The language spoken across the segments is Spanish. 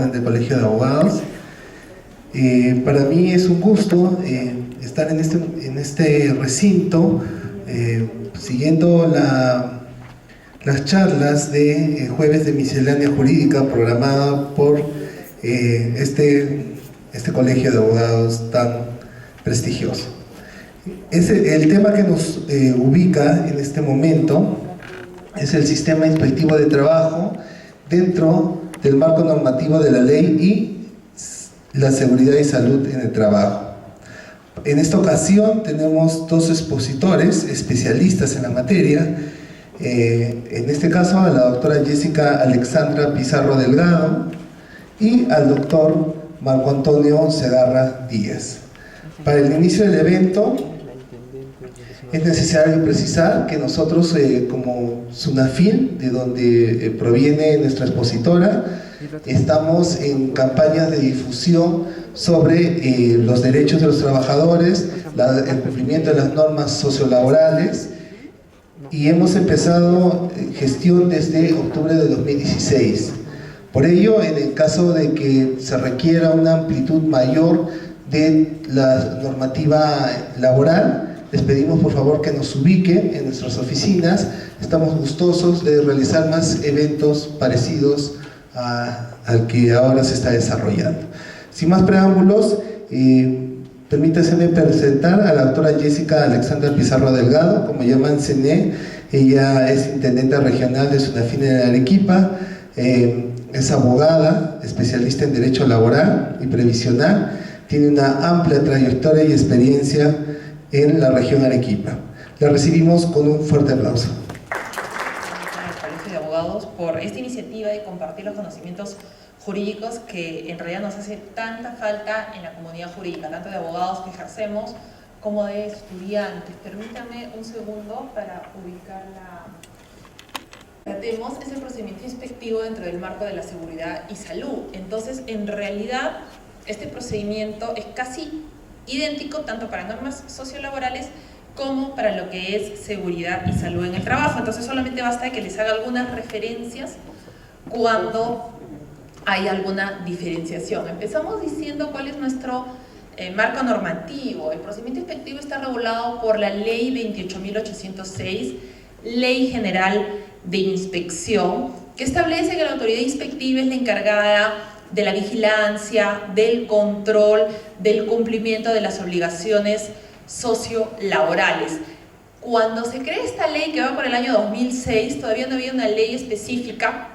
orden del Colegio de Abogados. Para mí es un gusto estar en este recinto siguiendo las charlas de Jueves de Miscelánea Jurídica programada por este Colegio de Abogados tan prestigioso. El tema que nos ubica en este momento es el sistema inspectivo de trabajo dentro del marco normativo de la ley y la seguridad y salud en el trabajo. En esta ocasión tenemos dos expositores especialistas en la materia, en este caso a la doctora Jessica Alexandra Pizarro Delgado y al doctor Marco Antonio Segarra Díaz. Para el inicio del evento es necesario precisar que nosotros como SUNAFIL, de donde proviene nuestra expositora, estamos en campañas de difusión sobre los derechos de los trabajadores, el cumplimiento de las normas sociolaborales, y hemos empezado gestión desde octubre de 2016. Por ello, en el caso de que se requiera una amplitud mayor de la normativa laboral, les pedimos por favor que nos ubiquen en nuestras oficinas. Estamos gustosos de realizar más eventos parecidos al que ahora se está desarrollando. Sin más preámbulos, permítaseme presentar a la doctora Jessica Alexandra Pizarro Delgado. Como ya mencioné, ella es intendente regional de SUNAFIL en Arequipa, es abogada, especialista en Derecho Laboral y Previsional, tiene una amplia trayectoria y experiencia en la región Arequipa. La recibimos con un fuerte aplauso. Al Colegio de Abogados por esta iniciativa de compartir los conocimientos jurídicos que en realidad nos hace tanta falta en la comunidad jurídica, tanto de abogados que ejercemos como de estudiantes. Permítame un segundo para ubicarla. Tratemos es el procedimiento inspectivo dentro del marco de la seguridad y salud. Entonces, en realidad, este procedimiento es casi idéntico tanto para normas sociolaborales como para lo que es seguridad y salud en el trabajo. Entonces solamente basta que les haga algunas referencias cuando hay alguna diferenciación. Empezamos diciendo cuál es nuestro marco normativo. El procedimiento inspectivo está regulado por la Ley 28.806, Ley General de Inspección, que establece que la autoridad inspectiva es la encargada de la vigilancia, del control, del cumplimiento de las obligaciones sociolaborales. Cuando se crea esta ley, que va por el año 2006, todavía no había una ley específica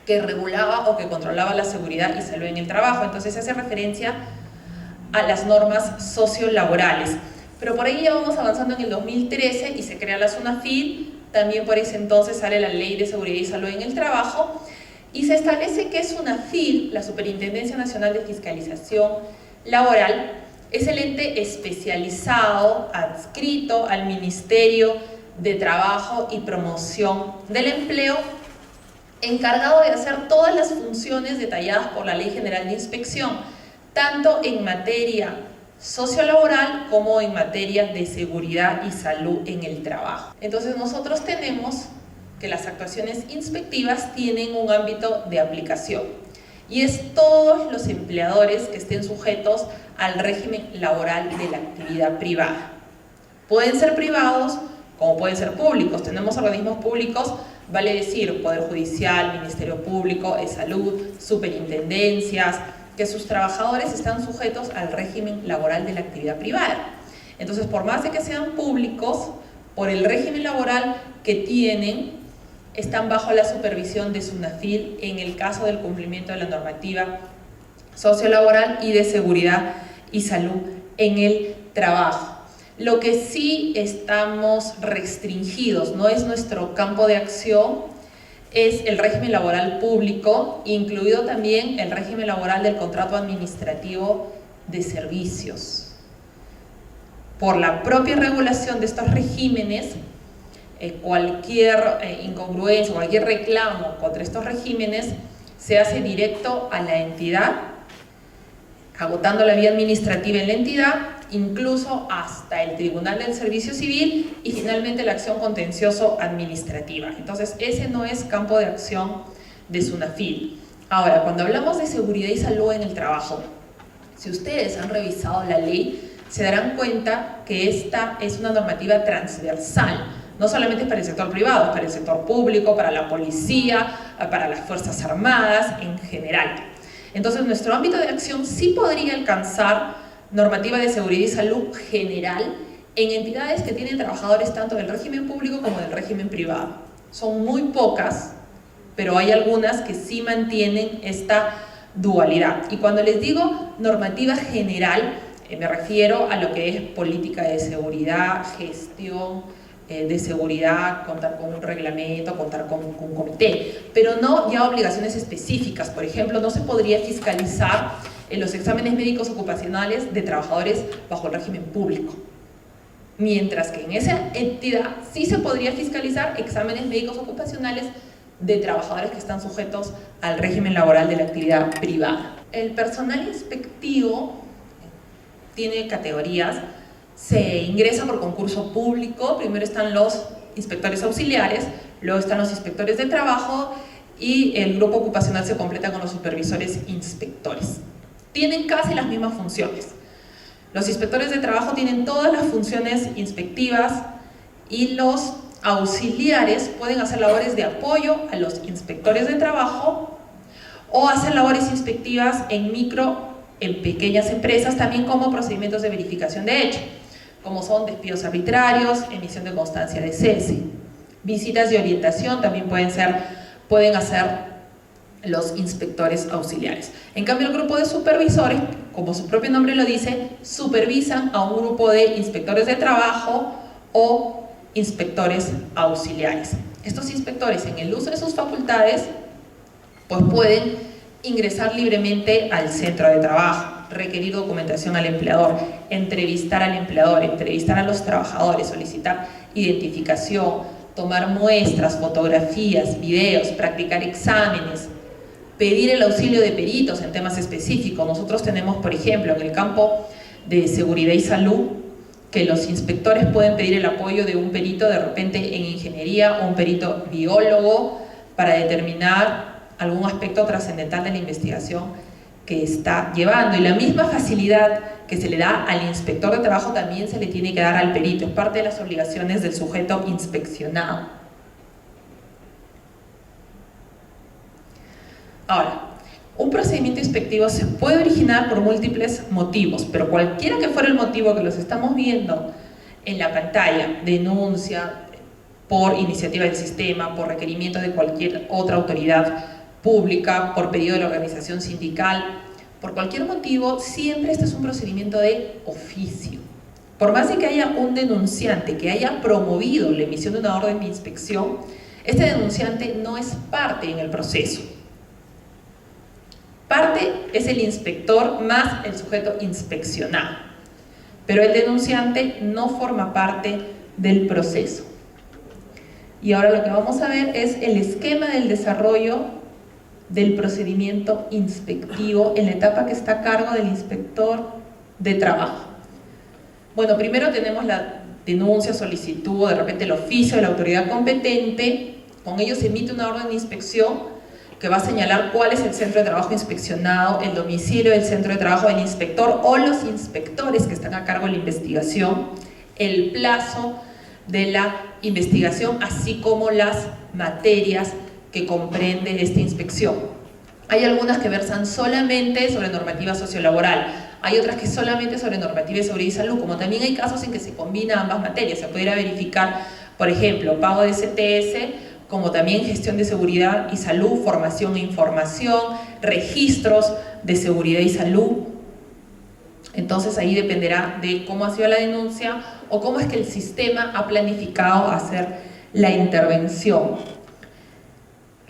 que regulaba o que controlaba la seguridad y salud en el trabajo. Entonces se hace referencia a las normas sociolaborales. Pero por ahí ya vamos avanzando en el 2013 y se crea la SUNAFIL. También por ese entonces sale la Ley de Seguridad y Salud en el Trabajo. Y se establece que SUNAFIL, la Superintendencia Nacional de Fiscalización Laboral, es el ente especializado adscrito al Ministerio de Trabajo y Promoción del Empleo, encargado de hacer todas las funciones detalladas por la Ley General de Inspección, tanto en materia sociolaboral como en materia de seguridad y salud en el trabajo. Entonces nosotros tenemos que las actuaciones inspectivas tienen un ámbito de aplicación y es todos los empleadores que estén sujetos al régimen laboral de la actividad privada. Pueden ser privados como pueden ser públicos. Tenemos organismos públicos, vale decir, Poder Judicial, Ministerio Público de Salud, superintendencias, que sus trabajadores están sujetos al régimen laboral de la actividad privada. Entonces, por más de que sean públicos, por el régimen laboral que tienen, están bajo la supervisión de SUNAFIL en el caso del cumplimiento de la normativa sociolaboral y de seguridad y salud en el trabajo. Lo que sí estamos restringidos, no es nuestro campo de acción, es el régimen laboral público, incluido también el régimen laboral del contrato administrativo de servicios. Por la propia regulación de estos regímenes, cualquier incongruencia, cualquier reclamo contra estos regímenes se hace directo a la entidad, agotando la vía administrativa en la entidad, incluso hasta el Tribunal del Servicio Civil y finalmente la acción contencioso administrativa. Entonces ese no es campo de acción de SUNAFIL. Ahora, cuando hablamos de seguridad y salud en el trabajo, si ustedes han revisado la ley, se darán cuenta que esta es una normativa transversal. No solamente es para el sector privado, es para el sector público, para la policía, para las Fuerzas Armadas en general. Entonces, nuestro ámbito de acción sí podría alcanzar normativa de seguridad y salud general en entidades que tienen trabajadores tanto del régimen público como del régimen privado. Son muy pocas, pero hay algunas que sí mantienen esta dualidad. Y cuando les digo normativa general, me refiero a lo que es política de seguridad, gestión de seguridad, contar con un reglamento, contar con un comité, pero no ya obligaciones específicas. Por ejemplo, no se podría fiscalizar en los exámenes médicos ocupacionales de trabajadores bajo el régimen público, mientras que en esa entidad sí se podría fiscalizar exámenes médicos ocupacionales de trabajadores que están sujetos al régimen laboral de la actividad privada. El personal inspectivo tiene categorías, se ingresa por concurso público, primero están los inspectores auxiliares, luego están los inspectores de trabajo y el grupo ocupacional se completa con los supervisores inspectores. Tienen casi las mismas funciones. Los inspectores de trabajo tienen todas las funciones inspectivas y los auxiliares pueden hacer labores de apoyo a los inspectores de trabajo o hacer labores inspectivas en pequeñas empresas, también como procedimientos de verificación de hecho, como son despidos arbitrarios, emisión de constancia de cese. Visitas de orientación también pueden hacer los inspectores auxiliares. En cambio, el grupo de supervisores, como su propio nombre lo dice, supervisan a un grupo de inspectores de trabajo o inspectores auxiliares. Estos inspectores, en el uso de sus facultades, pues pueden ingresar libremente al centro de trabajo, requerir documentación al empleador, entrevistar al empleador, entrevistar a los trabajadores, solicitar identificación, tomar muestras, fotografías, videos, practicar exámenes, pedir el auxilio de peritos en temas específicos. Nosotros tenemos, por ejemplo, en el campo de seguridad y salud, que los inspectores pueden pedir el apoyo de un perito de repente en ingeniería o un perito biólogo para determinar algún aspecto trascendental de la investigación que está llevando. Y la misma facilidad que se le da al inspector de trabajo también se le tiene que dar al perito. Es parte de las obligaciones del sujeto inspeccionado. Ahora, un procedimiento inspectivo se puede originar por múltiples motivos, pero cualquiera que fuera el motivo que los estamos viendo en la pantalla, denuncia por iniciativa del sistema, por requerimiento de cualquier otra autoridad pública, por pedido de la organización sindical, por cualquier motivo, siempre este es un procedimiento de oficio. Por más de que haya un denunciante que haya promovido la emisión de una orden de inspección, este denunciante no es parte en el proceso. Parte es el inspector más el sujeto inspeccionado, pero el denunciante no forma parte del proceso. Y ahora lo que vamos a ver es el esquema del desarrollo del procedimiento inspectivo en la etapa que está a cargo del inspector de trabajo. Bueno, primero tenemos la denuncia, solicitud, o de repente el oficio de la autoridad competente. Con ello se emite una orden de inspección que va a señalar cuál es el centro de trabajo inspeccionado, el domicilio del centro de trabajo del inspector o los inspectores que están a cargo de la investigación, el plazo de la investigación, así como las materias que comprende esta inspección. Hay algunas que versan solamente sobre normativa sociolaboral, hay otras que solamente sobre normativa de seguridad y salud, como también hay casos en que se combina ambas materias. Se pudiera verificar, por ejemplo, pago de CTS, como también gestión de seguridad y salud, formación e información, registros de seguridad y salud. Entonces ahí dependerá de cómo ha sido la denuncia o cómo es que el sistema ha planificado hacer la intervención.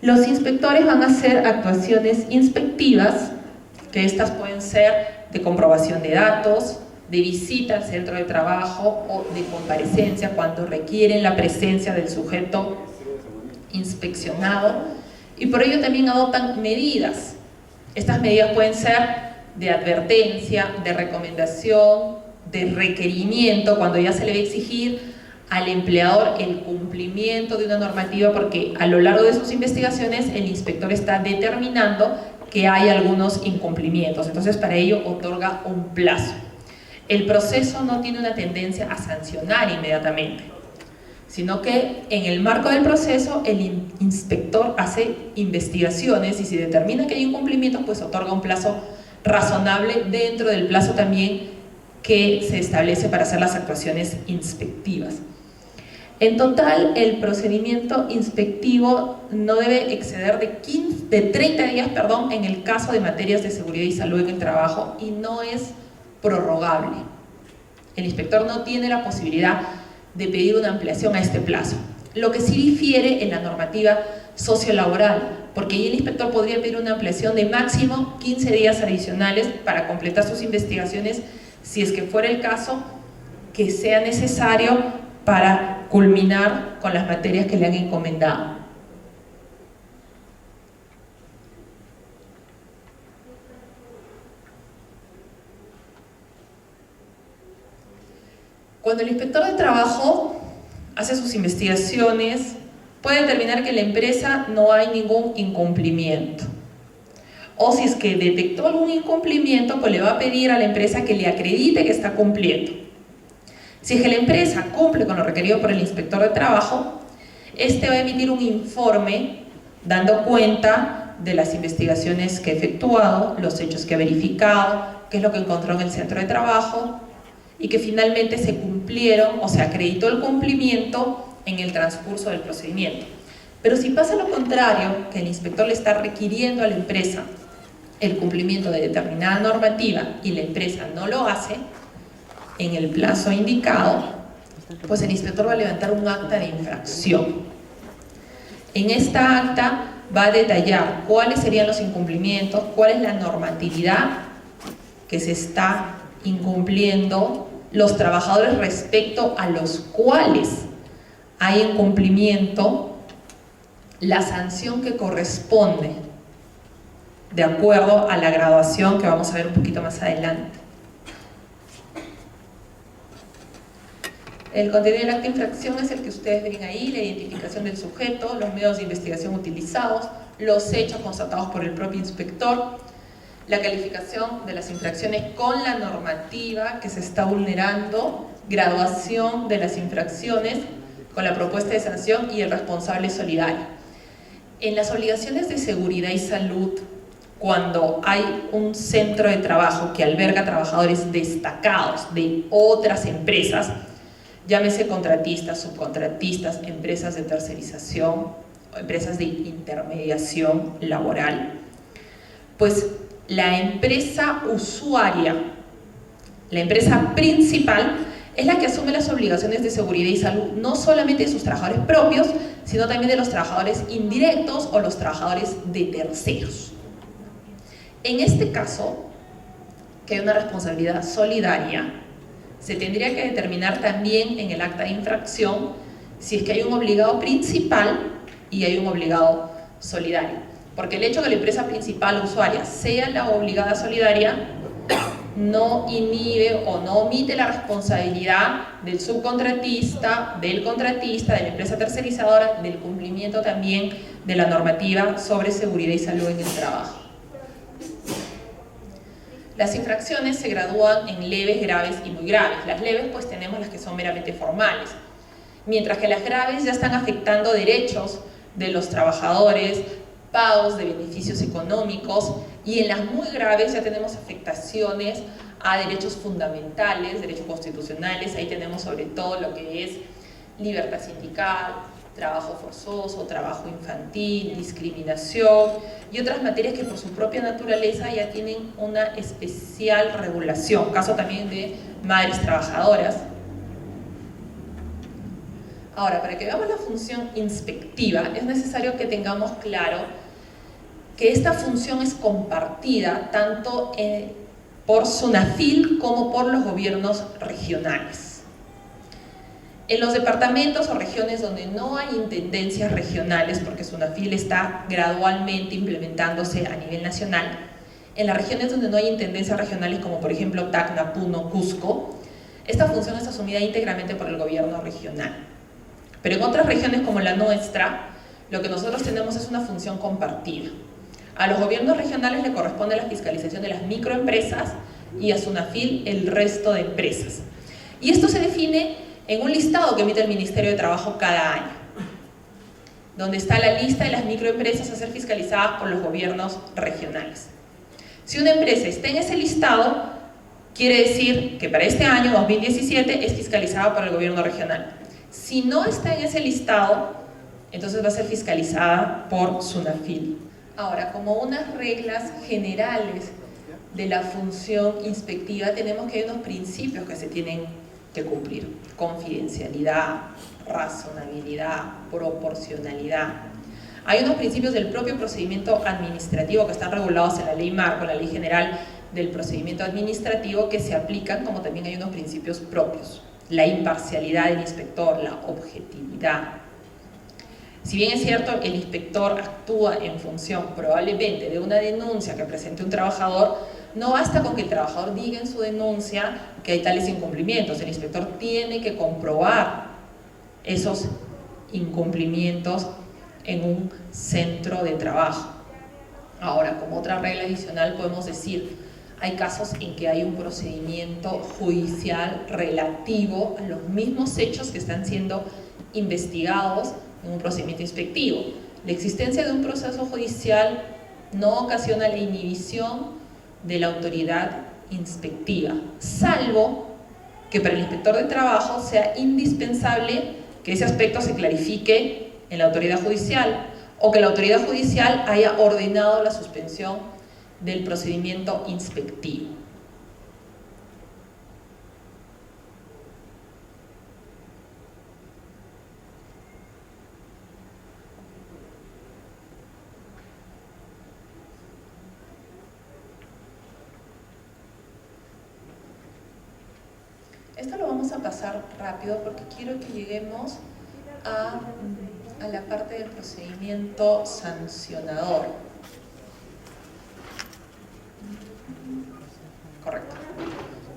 Los inspectores van a hacer actuaciones inspectivas, que estas pueden ser de comprobación de datos, de visita al centro de trabajo o de comparecencia cuando requieren la presencia del sujeto inspeccionado, y por ello también adoptan medidas. Estas medidas pueden ser de advertencia, de recomendación, de requerimiento, cuando ya se le va a exigir al empleador el cumplimiento de una normativa, porque a lo largo de sus investigaciones el inspector está determinando que hay algunos incumplimientos. Entonces, para ello otorga un plazo. El proceso no tiene una tendencia a sancionar inmediatamente, sino que en el marco del proceso el inspector hace investigaciones y si determina que hay incumplimientos, pues otorga un plazo razonable dentro del plazo también que se establece para hacer las actuaciones inspectivas. En total, el procedimiento inspectivo no debe exceder de 30 días en el caso de materias de seguridad y salud en el trabajo y no es prorrogable. El inspector no tiene la posibilidad de pedir una ampliación a este plazo. Lo que sí difiere en la normativa sociolaboral, porque ahí el inspector podría pedir una ampliación de máximo 15 días adicionales para completar sus investigaciones si es que fuera el caso que sea necesario para culminar con las materias que le han encomendado. Cuando el inspector de trabajo hace sus investigaciones, puede determinar que en la empresa no hay ningún incumplimiento. O si es que detectó algún incumplimiento, pues le va a pedir a la empresa que le acredite que está cumpliendo. Si es que la empresa cumple con lo requerido por el inspector de trabajo, este va a emitir un informe dando cuenta de las investigaciones que ha efectuado, los hechos que ha verificado, qué es lo que encontró en el centro de trabajo, y que finalmente se cumplieron o se acreditó el cumplimiento en el transcurso del procedimiento. Pero si pasa lo contrario, que el inspector le está requiriendo a la empresa el cumplimiento de determinada normativa y la empresa no lo hace en el plazo indicado, pues el inspector va a levantar un acta de infracción. En esta acta va a detallar cuáles serían los incumplimientos, cuál es la normatividad que se está incumpliendo, los trabajadores respecto a los cuales hay incumplimiento, la sanción que corresponde de acuerdo a la graduación que vamos a ver un poquito más adelante. El contenido del acta de infracción es el que ustedes ven ahí: la identificación del sujeto, los medios de investigación utilizados, los hechos constatados por el propio inspector, la calificación de las infracciones con la normativa que se está vulnerando, graduación de las infracciones con la propuesta de sanción y el responsable solidario. En las obligaciones de seguridad y salud, cuando hay un centro de trabajo que alberga trabajadores destacados de otras empresas, llámese contratistas, subcontratistas, empresas de tercerización, empresas de intermediación laboral, pues la empresa usuaria, la empresa principal, es la que asume las obligaciones de seguridad y salud, no solamente de sus trabajadores propios, sino también de los trabajadores indirectos o los trabajadores de terceros. En este caso, que hay una responsabilidad solidaria, se tendría que determinar también en el acta de infracción si es que hay un obligado principal y hay un obligado solidario. Porque el hecho de que la empresa principal usuaria sea la obligada solidaria no inhibe o no omite la responsabilidad del subcontratista, del contratista, de la empresa tercerizadora, del cumplimiento también de la normativa sobre seguridad y salud en el trabajo. Las infracciones se gradúan en leves, graves y muy graves. Las leves pues tenemos las que son meramente formales, mientras que las graves ya están afectando derechos de los trabajadores, pagos de beneficios económicos, y en las muy graves ya tenemos afectaciones a derechos fundamentales, derechos constitucionales. Ahí tenemos sobre todo lo que es libertad sindical, trabajo forzoso, trabajo infantil, discriminación y otras materias que por su propia naturaleza ya tienen una especial regulación. Caso también de madres trabajadoras. Ahora, para que veamos la función inspectiva, es necesario que tengamos claro que esta función es compartida tanto por SUNAFIL como por los gobiernos regionales. En los departamentos o regiones donde no hay intendencias regionales, porque SUNAFIL está gradualmente implementándose a nivel nacional, en las regiones donde no hay intendencias regionales, como por ejemplo Tacna, Puno, Cusco, esta función es asumida íntegramente por el gobierno regional. Pero en otras regiones como la nuestra, lo que nosotros tenemos es una función compartida. A los gobiernos regionales le corresponde la fiscalización de las microempresas y a SUNAFIL el resto de empresas. Y esto se define en un listado que emite el Ministerio de Trabajo cada año, donde está la lista de las microempresas a ser fiscalizadas por los gobiernos regionales. Si una empresa está en ese listado, quiere decir que para este año, 2017, es fiscalizada por el gobierno regional. Si no está en ese listado, entonces va a ser fiscalizada por SUNAFIL. Ahora, como unas reglas generales de la función inspectiva, tenemos que hay unos principios que se tienen que cumplir: confidencialidad, razonabilidad, proporcionalidad. Hay unos principios del propio procedimiento administrativo que están regulados en la Ley Marco, la Ley General del Procedimiento Administrativo, que se aplican, como también hay unos principios propios: la imparcialidad del inspector, la objetividad. Si bien es cierto, el inspector actúa en función probablemente de una denuncia que presente un trabajador, no basta con que el trabajador diga en su denuncia que hay tales incumplimientos. El inspector tiene que comprobar esos incumplimientos en un centro de trabajo. Ahora, como otra regla adicional, podemos decir, hay casos en que hay un procedimiento judicial relativo a los mismos hechos que están siendo investigados en un procedimiento inspectivo. La existencia de un proceso judicial no ocasiona la inhibición de la autoridad inspectiva, salvo que para el inspector de trabajo sea indispensable que ese aspecto se clarifique en la autoridad judicial, o que la autoridad judicial haya ordenado la suspensión del procedimiento inspectivo. Esto lo vamos a pasar rápido porque quiero que lleguemos a la parte del procedimiento sancionador. Correcto.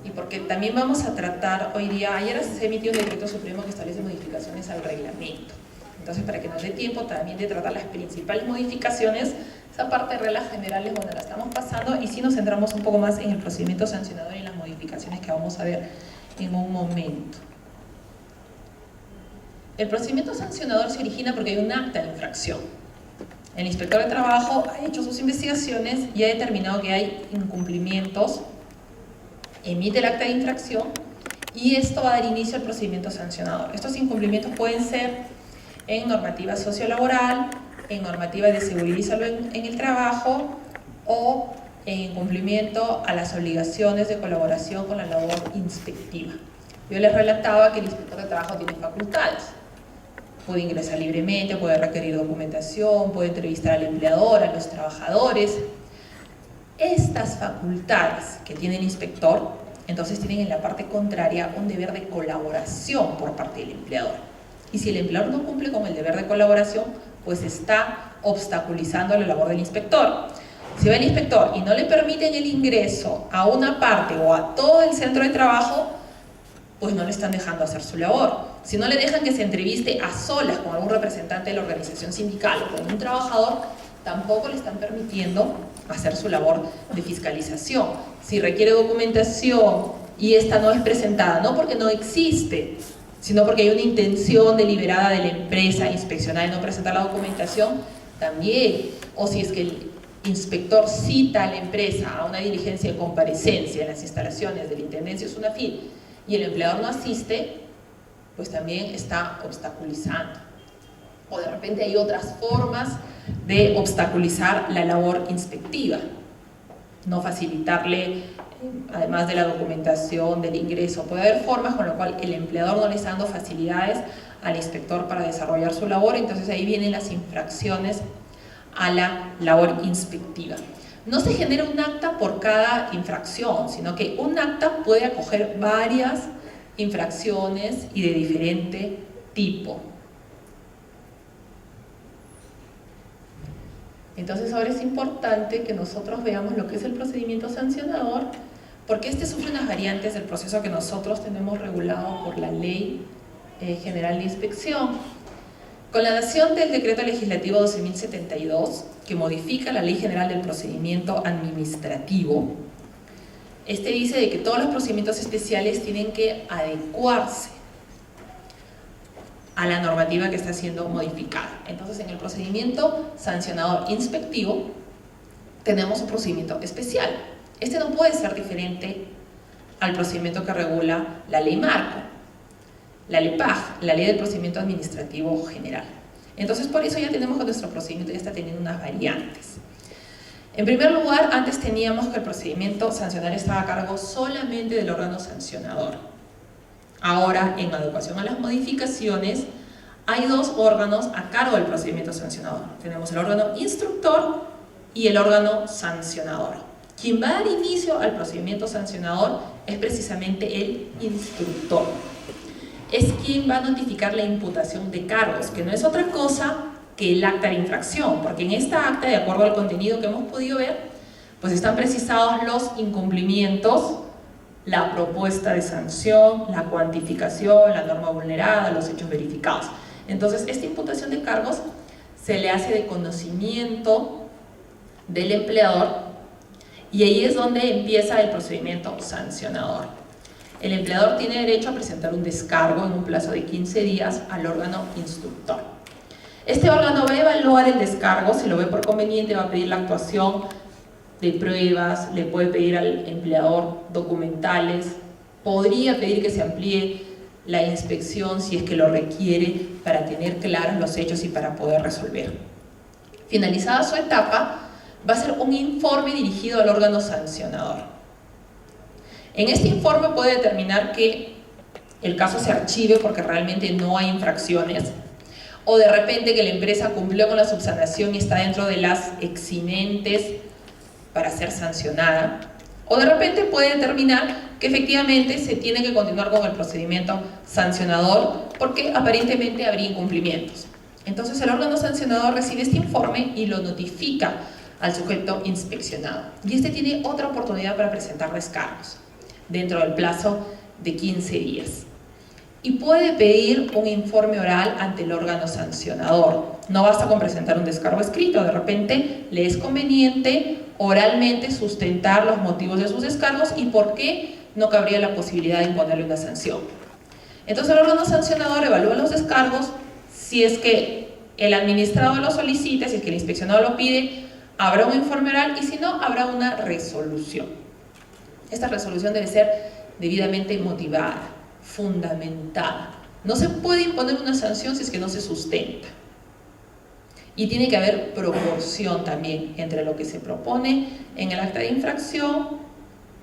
Y porque también vamos a tratar hoy día, ayer se emitió un decreto supremo que establece modificaciones al reglamento. Entonces, para que nos dé tiempo también de tratar las principales modificaciones, esa parte de reglas generales, bueno, la estamos pasando, y sí nos centramos un poco más en el procedimiento sancionador y en las modificaciones que vamos a ver en un momento. El procedimiento sancionador se origina porque hay un acta de infracción. El inspector de trabajo ha hecho sus investigaciones y ha determinado que hay incumplimientos, emite el acta de infracción y esto va a dar inicio al procedimiento sancionador. Estos incumplimientos pueden ser en normativa sociolaboral, en normativa de seguridad y salud en el trabajo o en incumplimiento a las obligaciones de colaboración con la labor inspectiva. Yo les relataba que el inspector de trabajo tiene facultades. Puede ingresar libremente, puede requerir documentación, puede entrevistar al empleador, a los trabajadores. Estas facultades que tiene el inspector, entonces tienen en la parte contraria un deber de colaboración por parte del empleador. Y si el empleador no cumple con el deber de colaboración, pues está obstaculizando la labor del inspector. Si va el inspector y no le permiten el ingreso a una parte o a todo el centro de trabajo, pues no le están dejando hacer su labor. Si no le dejan que se entreviste a solas con algún representante de la organización sindical o con un trabajador, tampoco le están permitiendo hacer su labor de fiscalización. Si requiere documentación y esta no es presentada, no porque no existe, sino porque hay una intención deliberada de la empresa inspeccionar y no presentar la documentación, también. O si es que el inspector cita a la empresa a una diligencia de comparecencia en las instalaciones de la Intendencia SUNAFIL y el empleador no asiste, pues también está obstaculizando. O de repente hay otras formas de obstaculizar la labor inspectiva. No facilitarle, además de la documentación, del ingreso. Puede haber formas con las cuales el empleador no le está dando facilidades al inspector para desarrollar su labor, entonces ahí vienen las infracciones a la labor inspectiva. No se genera un acta por cada infracción, sino que un acta puede acoger varias infracciones y de diferente tipo. Entonces ahora es importante que nosotros veamos lo que es el procedimiento sancionador porque este sufre unas variantes del proceso que nosotros tenemos regulado por la Ley General de Inspección. Con la dación del Decreto Legislativo 12.072, que modifica la Ley General del Procedimiento Administrativo, este dice de que todos los procedimientos especiales tienen que adecuarse a la normativa que está siendo modificada. Entonces, en el procedimiento sancionador inspectivo tenemos un procedimiento especial. Este no puede ser diferente al procedimiento que regula la Ley Marco, la LEPAG, la Ley del Procedimiento Administrativo General. Entonces, por eso ya tenemos que nuestro procedimiento ya está teniendo unas variantes. En primer lugar, antes teníamos que el procedimiento sancionador estaba a cargo solamente del órgano sancionador. Ahora, en adecuación a las modificaciones, hay dos órganos a cargo del procedimiento sancionador. Tenemos el órgano instructor y el órgano sancionador. Quien va a dar inicio al procedimiento sancionador es precisamente el instructor. Es quien va a notificar la imputación de cargos, que no es otra cosa que el acta de infracción, porque en esta acta, de acuerdo al contenido que hemos podido ver, pues están precisados los incumplimientos, la propuesta de sanción, la cuantificación, la norma vulnerada, los hechos verificados. Entonces, esta imputación de cargos se le hace de conocimiento del empleador y ahí es donde empieza el procedimiento sancionador. El empleador tiene derecho a presentar un descargo en un plazo de 15 días al órgano instructor. Este órgano va a evaluar el descargo, si lo ve por conveniente va a pedir la actuación de pruebas, le puede pedir al empleador documentales, podría pedir que se amplíe la inspección si es que lo requiere para tener claros los hechos y para poder resolver. Finalizada su etapa, va a ser un informe dirigido al órgano sancionador. En este informe puede determinar que el caso se archive porque realmente no hay infracciones, o de repente que la empresa cumplió con la subsanación y está dentro de las eximentes para ser sancionada, o de repente puede determinar que efectivamente se tiene que continuar con el procedimiento sancionador porque aparentemente habría incumplimientos. Entonces el órgano sancionador recibe este informe y lo notifica al sujeto inspeccionado. Y este tiene otra oportunidad para presentar descargos dentro del plazo de 15 días. Y puede pedir un informe oral ante el órgano sancionador. No basta con presentar un descargo escrito, de repente le es conveniente oralmente sustentar los motivos de sus descargos y por qué no cabría la posibilidad de imponerle una sanción. Entonces el órgano sancionador evalúa los descargos, si es que el administrador lo solicita, si es que el inspeccionado lo pide, habrá un informe oral y si no, habrá una resolución. Esta resolución debe ser debidamente motivada, fundamentada. No se puede imponer una sanción si es que no se sustenta. Y tiene que haber proporción también entre lo que se propone en el acta de infracción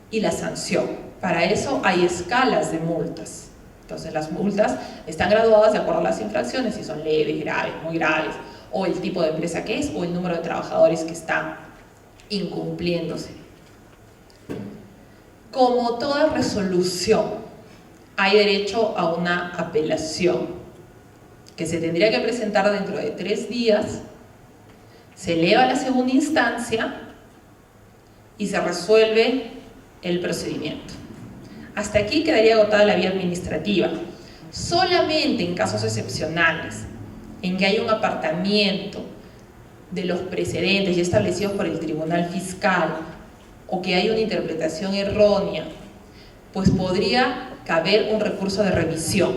y la sanción. Para eso hay escalas de multas. Entonces las multas están graduadas de acuerdo a las infracciones, si son leves, graves, muy graves, o el tipo de empresa que es, o el número de trabajadores que están incumpliéndose. Como toda resolución, hay derecho a una apelación que se tendría que presentar dentro de 3 días, se eleva a la segunda instancia y se resuelve el procedimiento. Hasta aquí quedaría agotada la vía administrativa. Solamente en casos excepcionales, en que hay un apartamiento de los precedentes ya establecidos por el Tribunal Fiscal o que hay una interpretación errónea, pues podría caber un recurso de revisión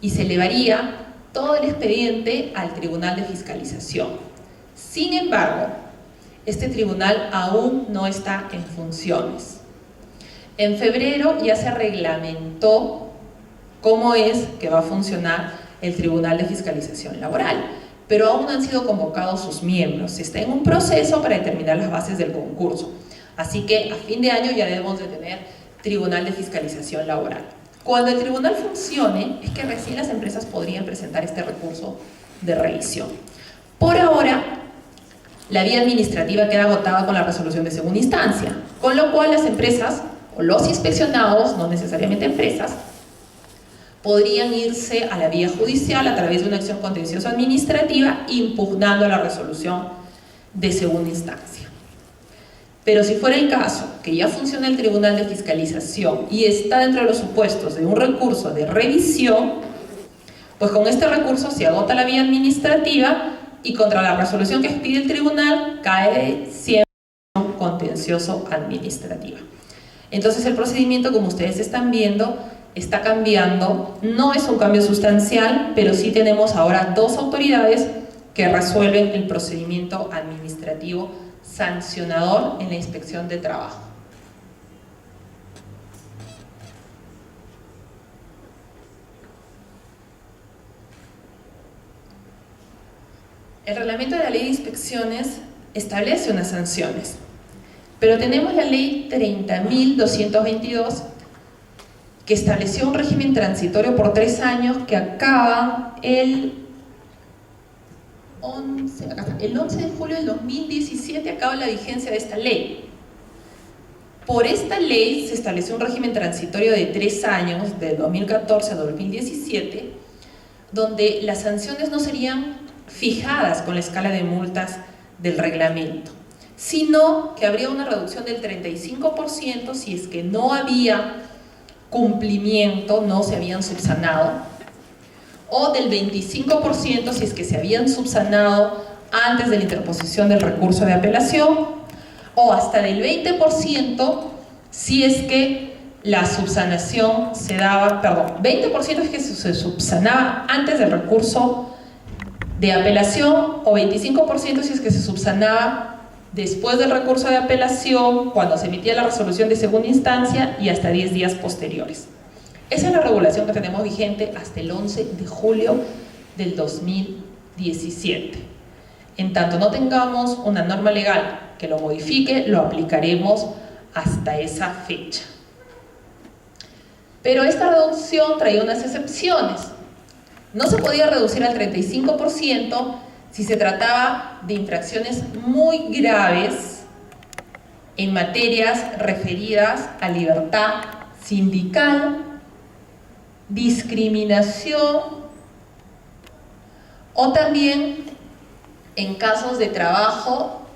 y se elevaría todo el expediente al Tribunal de Fiscalización. Sin embargo, este tribunal aún no está en funciones. En febrero ya se reglamentó cómo es que va a funcionar el Tribunal de Fiscalización Laboral, pero aún no han sido convocados sus miembros. Se está en un proceso para determinar las bases del concurso. Así que a fin de año ya debemos de tener Tribunal de Fiscalización Laboral. Cuando el tribunal funcione, es que recién las empresas podrían presentar este recurso de revisión. Por ahora, la vía administrativa queda agotada con la resolución de segunda instancia, con lo cual las empresas o los inspeccionados, no necesariamente empresas, podrían irse a la vía judicial a través de una acción contenciosa administrativa impugnando la resolución de segunda instancia. Pero si fuera el caso que ya funciona el Tribunal de Fiscalización y está dentro de los supuestos de un recurso de revisión, pues con este recurso se agota la vía administrativa y contra la resolución que expide el tribunal cae siempre un contencioso administrativa. Entonces el procedimiento, como ustedes están viendo, está cambiando. No es un cambio sustancial, pero sí tenemos ahora dos autoridades que resuelven el procedimiento administrativo sancionador en la inspección de trabajo. El reglamento de la ley de inspecciones establece unas sanciones, pero tenemos la ley 30.222 que estableció un régimen transitorio por 3 años que acaba el 11 de julio del 2017, acaba la vigencia de esta ley. Por esta ley se estableció un régimen transitorio de 3 años, del 2014 a 2017, donde las sanciones no serían fijadas con la escala de multas del reglamento, sino que habría una reducción del 35% si es que no había cumplimiento, no se habían subsanado, o del 25% si es que se habían subsanado antes de la interposición del recurso de apelación, o hasta del 20% si es que la subsanación se daba, 20% es que se subsanaba antes del recurso de apelación, o 25% si es que se subsanaba después del recurso de apelación, cuando se emitía la resolución de segunda instancia, y hasta 10 días posteriores. Esa es la regulación que tenemos vigente hasta el 11 de julio del 2017. En tanto no tengamos una norma legal que lo modifique, lo aplicaremos hasta esa fecha. Pero esta reducción traía unas excepciones. No se podía reducir al 35% si se trataba de infracciones muy graves en materias referidas a libertad sindical, discriminación, o también en casos de trabajo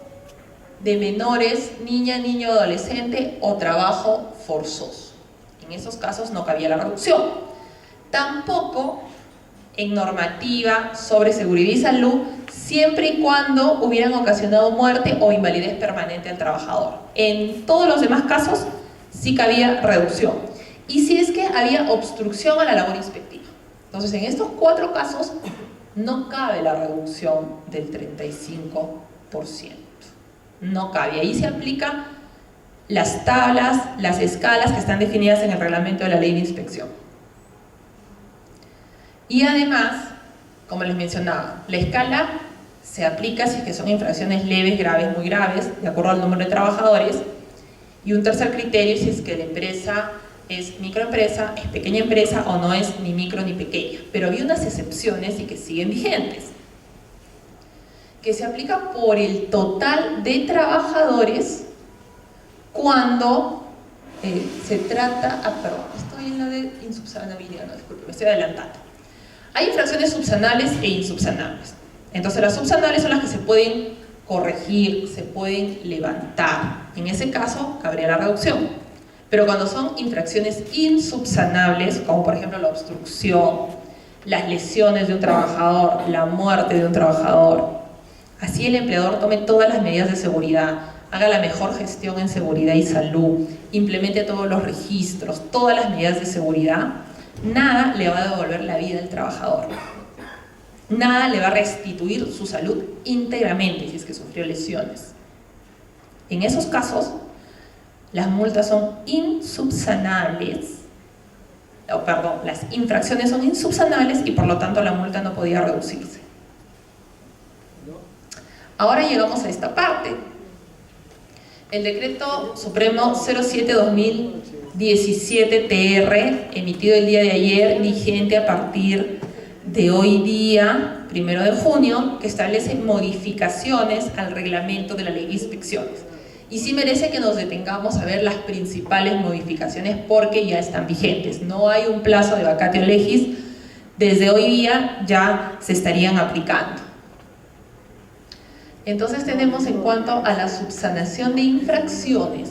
de menores, niña, niño, adolescente, o trabajo forzoso. En esos casos no cabía la reducción. Tampoco en normativa sobre seguridad y salud, siempre y cuando hubieran ocasionado muerte o invalidez permanente al trabajador. En todos los demás casos sí cabía reducción. Y si es que había obstrucción a la labor inspectiva. Entonces, en estos 4 casos no cabe la reducción del 35%. No cabe. Ahí se aplican las tablas, las escalas que están definidas en el reglamento de la ley de inspección. Y además, como les mencionaba, la escala se aplica si es que son infracciones leves, graves, muy graves, de acuerdo al número de trabajadores. Y un tercer criterio si es que la empresa es microempresa, es pequeña empresa o no es ni micro ni pequeña. Pero había unas excepciones y que siguen vigentes, que se aplica por el total de trabajadores cuando se trata... estoy en la de insubsanabilidad, no, disculpe, me estoy adelantando. Hay infracciones subsanables e insubsanables. Entonces las subsanables son las que se pueden corregir, se pueden levantar. En ese caso cabría la reducción. Pero cuando son infracciones insubsanables, como por ejemplo la obstrucción, las lesiones de un trabajador, la muerte de un trabajador, así el empleador tome todas las medidas de seguridad, haga la mejor gestión en seguridad y salud, implemente todos los registros, todas las medidas de seguridad, nada le va a devolver la vida al trabajador. Nada le va a restituir su salud íntegramente si es que sufrió lesiones. En esos casos, las multas son insubsanables, las infracciones son insubsanables y por lo tanto la multa no podía reducirse. Ahora llegamos a esta parte. El Decreto Supremo 07/2017-TR, emitido el día de ayer, vigente a partir de hoy día, 1 de junio, que establece modificaciones al reglamento de la ley de inspecciones. Y sí merece que nos detengamos a ver las principales modificaciones porque ya están vigentes. No hay un plazo de vacatio legis, desde hoy día ya se estarían aplicando. Entonces tenemos en cuanto a la subsanación de infracciones,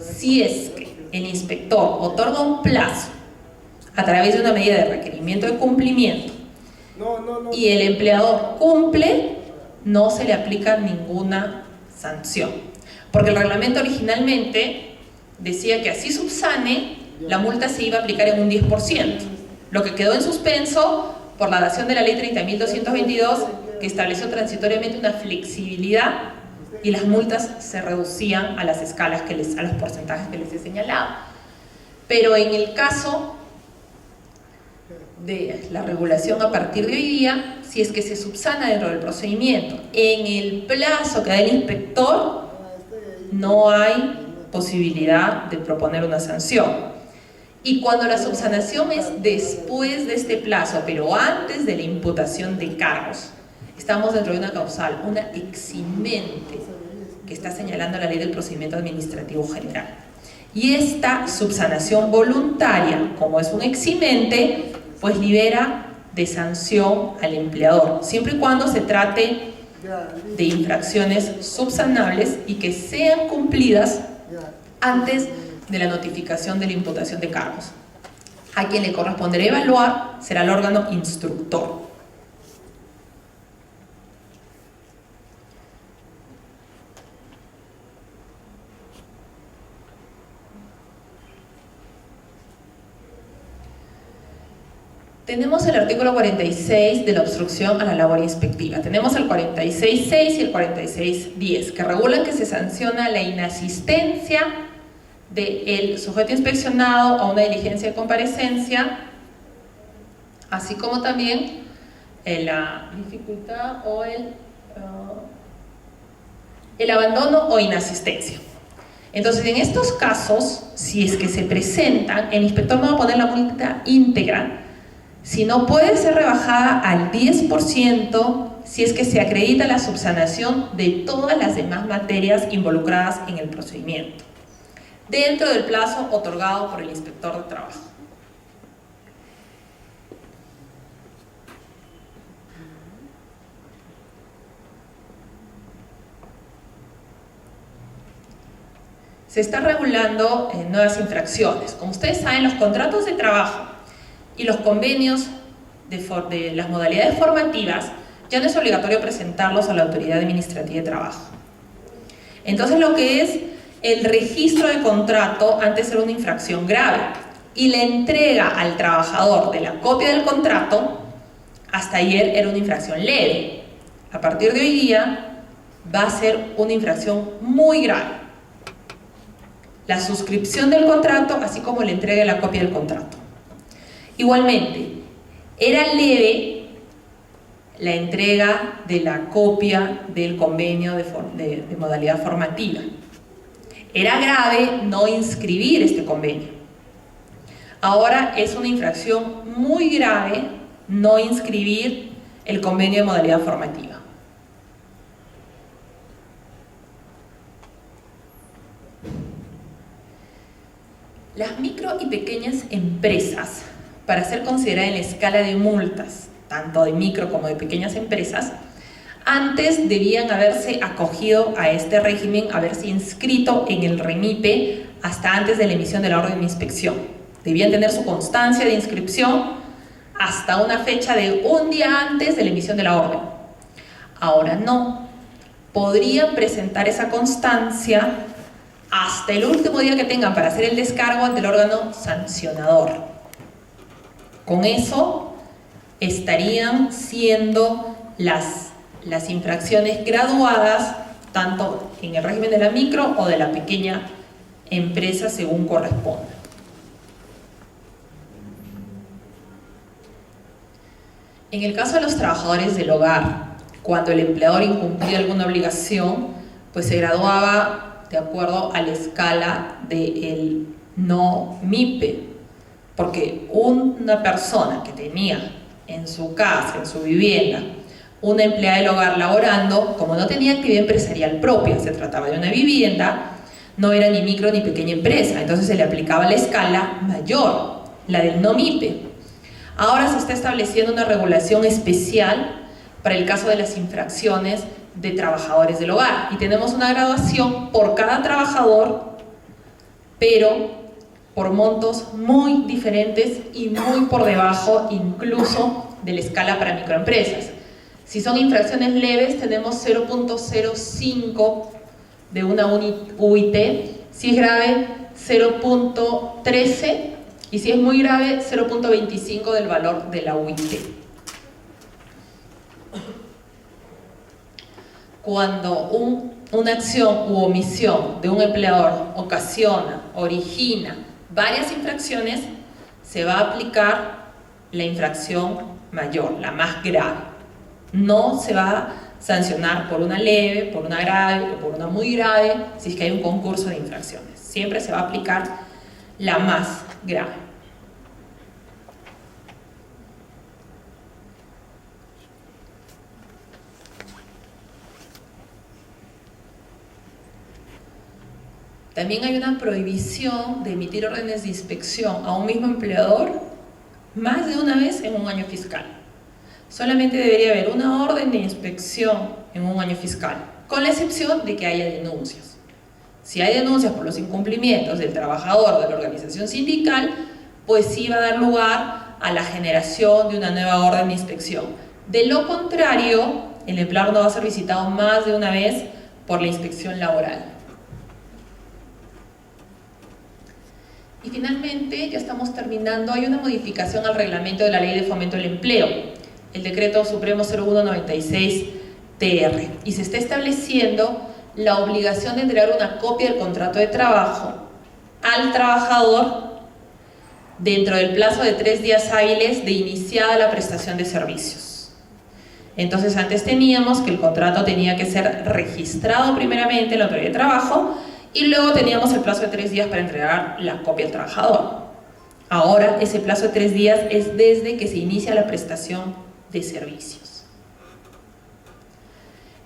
si es que el inspector otorga un plazo a través de una medida de requerimiento de cumplimiento y el empleador cumple, no se le aplica ninguna sanción. Porque el reglamento originalmente decía que así subsane, la multa se iba a aplicar en un 10%, lo que quedó en suspenso por la dación de la ley 30.222, que estableció transitoriamente una flexibilidad y las multas se reducían a las escalas a los porcentajes que les he señalado. Pero en el caso de la regulación a partir de hoy día, si es que se subsana dentro del procedimiento en el plazo que da el inspector, no hay posibilidad de proponer una sanción. Y cuando la subsanación es después de este plazo, pero antes de la imputación de cargos, estamos dentro de una causal, una eximente, que está señalando la ley del procedimiento administrativo general. Y esta subsanación voluntaria, como es un eximente, pues libera de sanción al empleador, siempre y cuando se trate de infracciones subsanables y que sean cumplidas antes de la notificación de la imputación de cargos. A quien le corresponderá evaluar será el órgano instructor. Tenemos el artículo 46 de la obstrucción a la labor inspectiva. Tenemos el 46.6 y el 46.10, que regulan que se sanciona la inasistencia del sujeto inspeccionado a una diligencia de comparecencia, así como también la dificultad o el abandono o inasistencia. Entonces, en estos casos, si es que se presentan, el inspector no va a poner la multa íntegra, sino puede ser rebajada al 10% si es que se acredita la subsanación de todas las demás materias involucradas en el procedimiento, dentro del plazo otorgado por el inspector de trabajo. Se está regulando nuevas infracciones. Como ustedes saben, los contratos de trabajo y los convenios de las modalidades formativas ya no es obligatorio presentarlos a la autoridad administrativa de trabajo. Entonces, lo que es el registro de contrato antes era una infracción grave y la entrega al trabajador de la copia del contrato hasta ayer era una infracción leve. A partir de hoy día va a ser una infracción muy grave. La suscripción del contrato, así como la entrega de la copia del contrato. Igualmente, era leve la entrega de la copia del convenio de modalidad formativa. Era grave no inscribir este convenio. Ahora es una infracción muy grave no inscribir el convenio de modalidad formativa. Las micro y pequeñas empresas, para ser consideradas en la escala de multas, tanto de micro como de pequeñas empresas, antes debían haberse acogido a este régimen, haberse inscrito en el REMIPE hasta antes de la emisión de la orden de inspección. Debían tener su constancia de inscripción hasta una fecha de un día antes de la emisión de la orden. Ahora no. Podrían presentar esa constancia hasta el último día que tengan para hacer el descargo ante el órgano sancionador. Con eso estarían siendo las infracciones graduadas tanto en el régimen de la micro o de la pequeña empresa según corresponda. En el caso de los trabajadores del hogar, cuando el empleador incumplía alguna obligación, pues se graduaba de acuerdo a la escala del no MIPE, porque una persona que tenía en su casa, en su vivienda, una empleada del hogar laborando, como no tenía actividad empresarial propia, se trataba de una vivienda, no era ni micro ni pequeña empresa, entonces se le aplicaba la escala mayor, la del no MIPE. Ahora se está estableciendo una regulación especial para el caso de las infracciones de trabajadores del hogar. Y tenemos una graduación por cada trabajador, pero por montos muy diferentes y muy por debajo incluso de la escala para microempresas. Si son infracciones leves, tenemos 0.05 de una UIT, si es grave 0.13 y si es muy grave 0.25 del valor de la UIT. Cuando una acción u omisión de un empleador ocasiona, origina varias infracciones, se va a aplicar la infracción mayor, la más grave. No se va a sancionar por una leve, por una grave o por una muy grave si es que hay un concurso de infracciones. Siempre se va a aplicar la más grave. También hay una prohibición de emitir órdenes de inspección a un mismo empleador más de una vez en un año fiscal. Solamente debería haber una orden de inspección en un año fiscal, con la excepción de que haya denuncias. Si hay denuncias por los incumplimientos del trabajador de la organización sindical, pues sí va a dar lugar a la generación de una nueva orden de inspección. De lo contrario, el empleador no va a ser visitado más de una vez por la inspección laboral. Y finalmente, ya estamos terminando, hay una modificación al reglamento de la Ley de Fomento del Empleo, el Decreto Supremo 0196-TR, y se está estableciendo la obligación de entregar una copia del contrato de trabajo al trabajador dentro del plazo de 3 días hábiles de iniciada la prestación de servicios. Entonces, antes teníamos que el contrato tenía que ser registrado primeramente en la Autoridad de Trabajo y luego teníamos el plazo de 3 días para entregar la copia al trabajador. Ahora ese plazo de 3 días es desde que se inicia la prestación de servicios.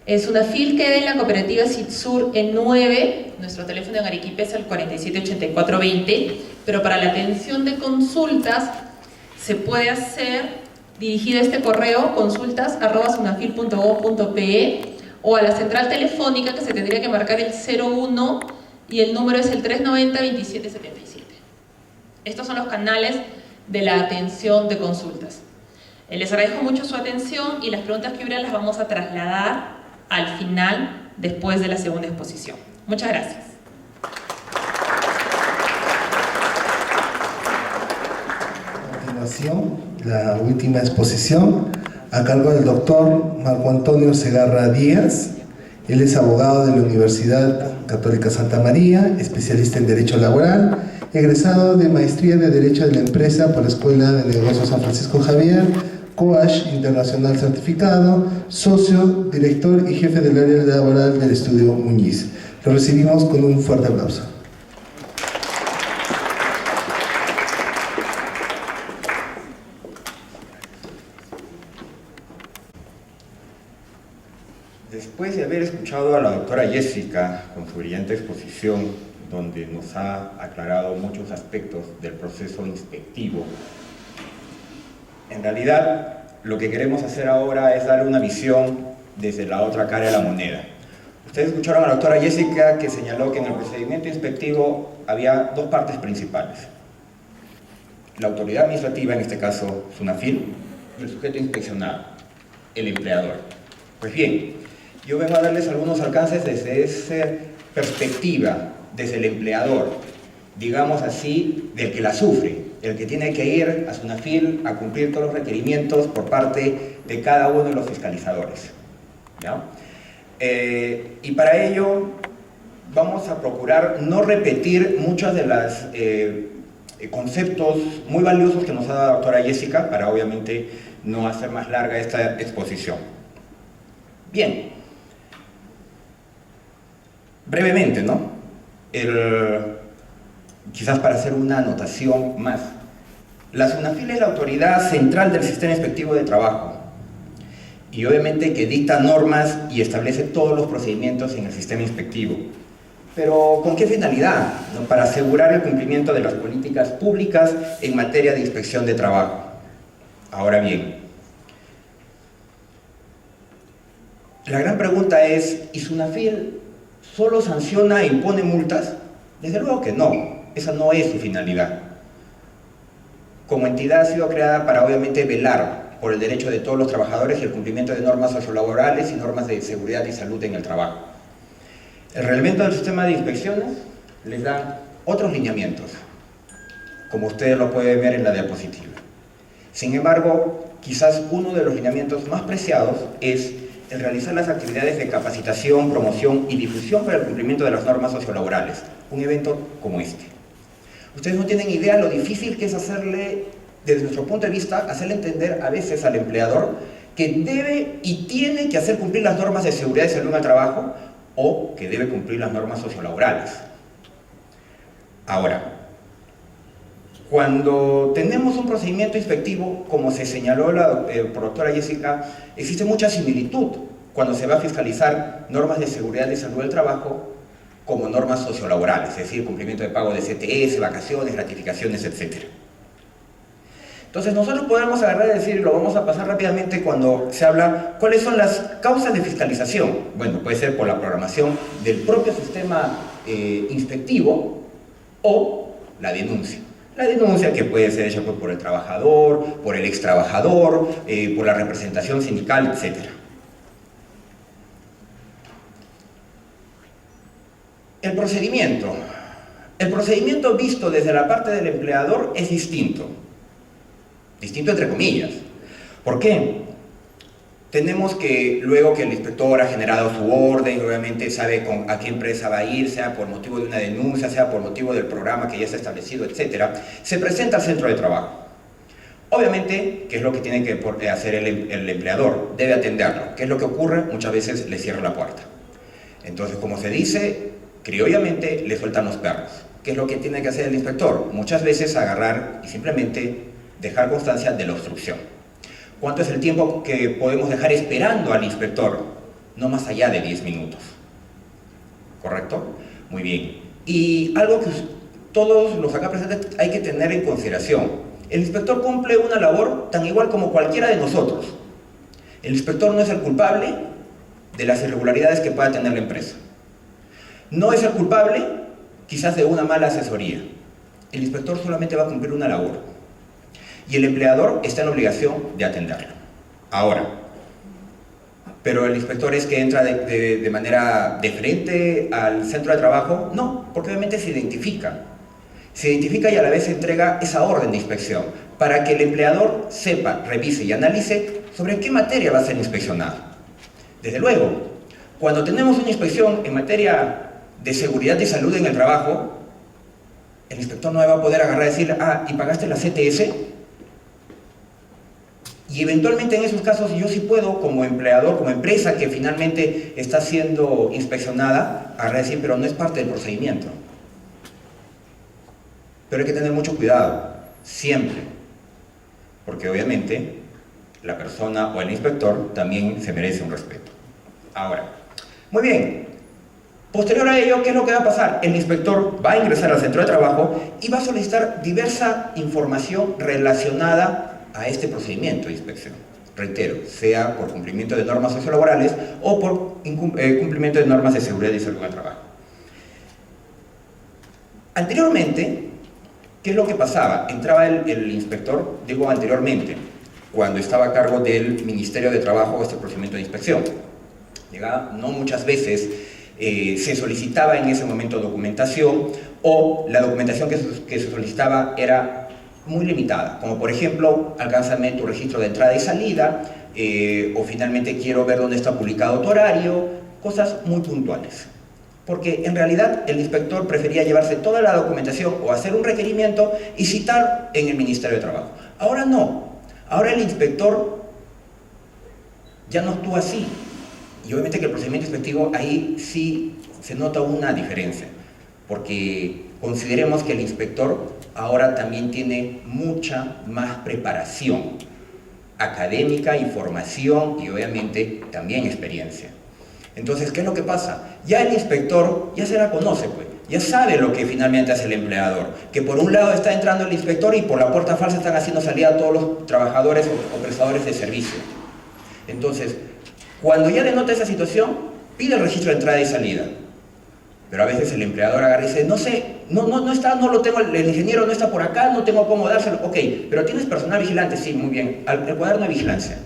Es una FIL que de la cooperativa Citsur en 9, nuestro teléfono en Arequipa es el 478420, pero para la atención de consultas se puede hacer dirigida a este correo consultas@sunafil.gov.pe o a la central telefónica que se tendría que marcar el 01 y el número es el 390-2777. Estos son los canales de la atención de consultas. Les agradezco mucho su atención y las preguntas que hubieran las vamos a trasladar al final, después de la segunda exposición. Muchas gracias. A continuación, la última exposición a cargo del doctor Marco Antonio Segarra Díaz. Él es abogado de la Universidad Católica Santa María, especialista en Derecho Laboral, egresado de Maestría de Derecho de la Empresa por la Escuela de Negocios San Francisco Javier, COASH Internacional Certificado, socio, director y jefe del área laboral del Estudio Muñiz. Lo recibimos con un fuerte aplauso. Después de haber escuchado a la doctora Jessica con su brillante exposición, donde nos ha aclarado muchos aspectos del proceso inspectivo, en realidad lo que queremos hacer ahora es darle una visión desde la otra cara de la moneda. Ustedes escucharon a la doctora Jessica que señaló que en el procedimiento inspectivo había 2 partes principales: la autoridad administrativa, en este caso SUNAFIL, y el sujeto inspeccionado, el empleador. Pues bien, yo vengo a darles algunos alcances desde esa perspectiva, desde el empleador, digamos así, del que la sufre, el que tiene que ir a SUNAFIL a cumplir todos los requerimientos por parte de cada uno de los fiscalizadores, ¿ya? Y para ello vamos a procurar no repetir muchos de los conceptos muy valiosos que nos ha dado la doctora Jessica, para obviamente no hacer más larga esta exposición. Bien, brevemente, ¿no? Quizás para hacer una anotación más. La SUNAFIL es la autoridad central del sistema inspectivo de trabajo y obviamente que dicta normas y establece todos los procedimientos en el sistema inspectivo. Pero ¿con qué finalidad? ¿No? Para asegurar el cumplimiento de las políticas públicas en materia de inspección de trabajo. Ahora bien, La gran pregunta es, ¿y SUNAFIL solo sanciona e impone multas? Desde luego que no, esa no es su finalidad. Como entidad ha sido creada para obviamente velar por el derecho de todos los trabajadores y el cumplimiento de normas sociolaborales y normas de seguridad y salud en el trabajo. El reglamento del sistema de inspecciones les da otros lineamientos, como ustedes lo pueden ver en la diapositiva. Sin embargo, quizás uno de los lineamientos más preciados es el realizar las actividades de capacitación, promoción y difusión para el cumplimiento de las normas sociolaborales, un evento como este. Ustedes no tienen idea lo difícil que es hacerle, desde nuestro punto de vista, hacerle entender a veces al empleador que debe y tiene que hacer cumplir las normas de seguridad y salud en el trabajo o que debe cumplir las normas sociolaborales. Ahora, cuando tenemos un procedimiento inspectivo, como se señaló por la doctora Jessica, existe mucha similitud cuando se va a fiscalizar normas de seguridad y salud del trabajo como normas sociolaborales, es decir, cumplimiento de pago de CTS, vacaciones, gratificaciones, etc. Entonces nosotros podemos agarrar y decir, lo vamos a pasar rápidamente cuando se habla, ¿cuáles son las causas de fiscalización? Bueno, puede ser por la programación del propio sistema inspectivo o la denuncia. La denuncia que puede ser hecha por el trabajador, por el ex trabajador, por la representación sindical, etc. El procedimiento visto desde la parte del empleador es distinto. Distinto entre comillas. ¿Por qué? Tenemos que, luego que el inspector ha generado su orden, obviamente sabe a qué empresa va a ir, sea por motivo de una denuncia, sea por motivo del programa que ya está establecido, etc., se presenta al centro de trabajo. Obviamente, ¿qué es lo que tiene que hacer el empleador? Debe atenderlo. ¿Qué es lo que ocurre? Muchas veces le cierra la puerta. Entonces, como se dice, criollamente, le sueltan los perros. ¿Qué es lo que tiene que hacer el inspector? Muchas veces agarrar y simplemente dejar constancia de la obstrucción. ¿Cuánto es el tiempo que podemos dejar esperando al inspector? No más allá de 10 minutos. ¿Correcto? Muy bien. Y algo que todos los acá presentes hay que tener en consideración. El inspector cumple una labor tan igual como cualquiera de nosotros. El inspector no es el culpable de las irregularidades que pueda tener la empresa. No es el culpable, quizás, de una mala asesoría. El inspector solamente va a cumplir una labor. Y el empleador está en la obligación de atenderlo. Ahora, ¿pero el inspector es que entra de manera de frente al centro de trabajo? No, porque obviamente se identifica. Se identifica y a la vez se entrega esa orden de inspección para que el empleador sepa, revise y analice sobre qué materia va a ser inspeccionado. Desde luego, cuando tenemos una inspección en materia de seguridad y salud en el trabajo, el inspector no va a poder agarrar y decir, ¿y pagaste la CTS? Y eventualmente en esos casos yo sí puedo, como empleador, como empresa que finalmente está siendo inspeccionada, agarrar y decir, pero no es parte del procedimiento. Pero hay que tener mucho cuidado, siempre, porque obviamente la persona o el inspector también se merece un respeto. Ahora, muy bien, posterior a ello, ¿qué es lo que va a pasar? El inspector va a ingresar al centro de trabajo y va a solicitar diversa información relacionada a este procedimiento de inspección. Reitero, sea por cumplimiento de normas sociolaborales o por cumplimiento de normas de seguridad y salud en el trabajo. Anteriormente, ¿qué es lo que pasaba? Entraba el inspector, digo anteriormente, cuando estaba a cargo del Ministerio de Trabajo este procedimiento de inspección. Llegaba, no muchas veces, se solicitaba en ese momento documentación o la documentación que se solicitaba era muy limitada, como por ejemplo, alcánzame tu registro de entrada y salida, o finalmente quiero ver dónde está publicado tu horario, cosas muy puntuales. Porque en realidad el inspector prefería llevarse toda la documentación o hacer un requerimiento y citar en el Ministerio de Trabajo. Ahora no, ahora el inspector ya no actúa así. Y obviamente que el procedimiento inspectivo ahí sí se nota una diferencia, porque consideremos que el inspector ahora también tiene mucha más preparación académica, información y obviamente también experiencia. Entonces, ¿qué es lo que pasa? Ya el inspector ya se la conoce, pues, ya sabe lo que finalmente hace el empleador, que por un lado está entrando el inspector y por la puerta falsa están haciendo salida a todos los trabajadores o prestadores de servicio. Entonces, Cuando ya denota esa situación, pide el registro de entrada y salida. Pero a veces el empleador agarra y dice, no sé, no está, no lo tengo, el ingeniero no está por acá, no tengo cómo dárselo. Ok, pero ¿tienes personal vigilante? Sí, muy bien. El cuaderno de vigilancia.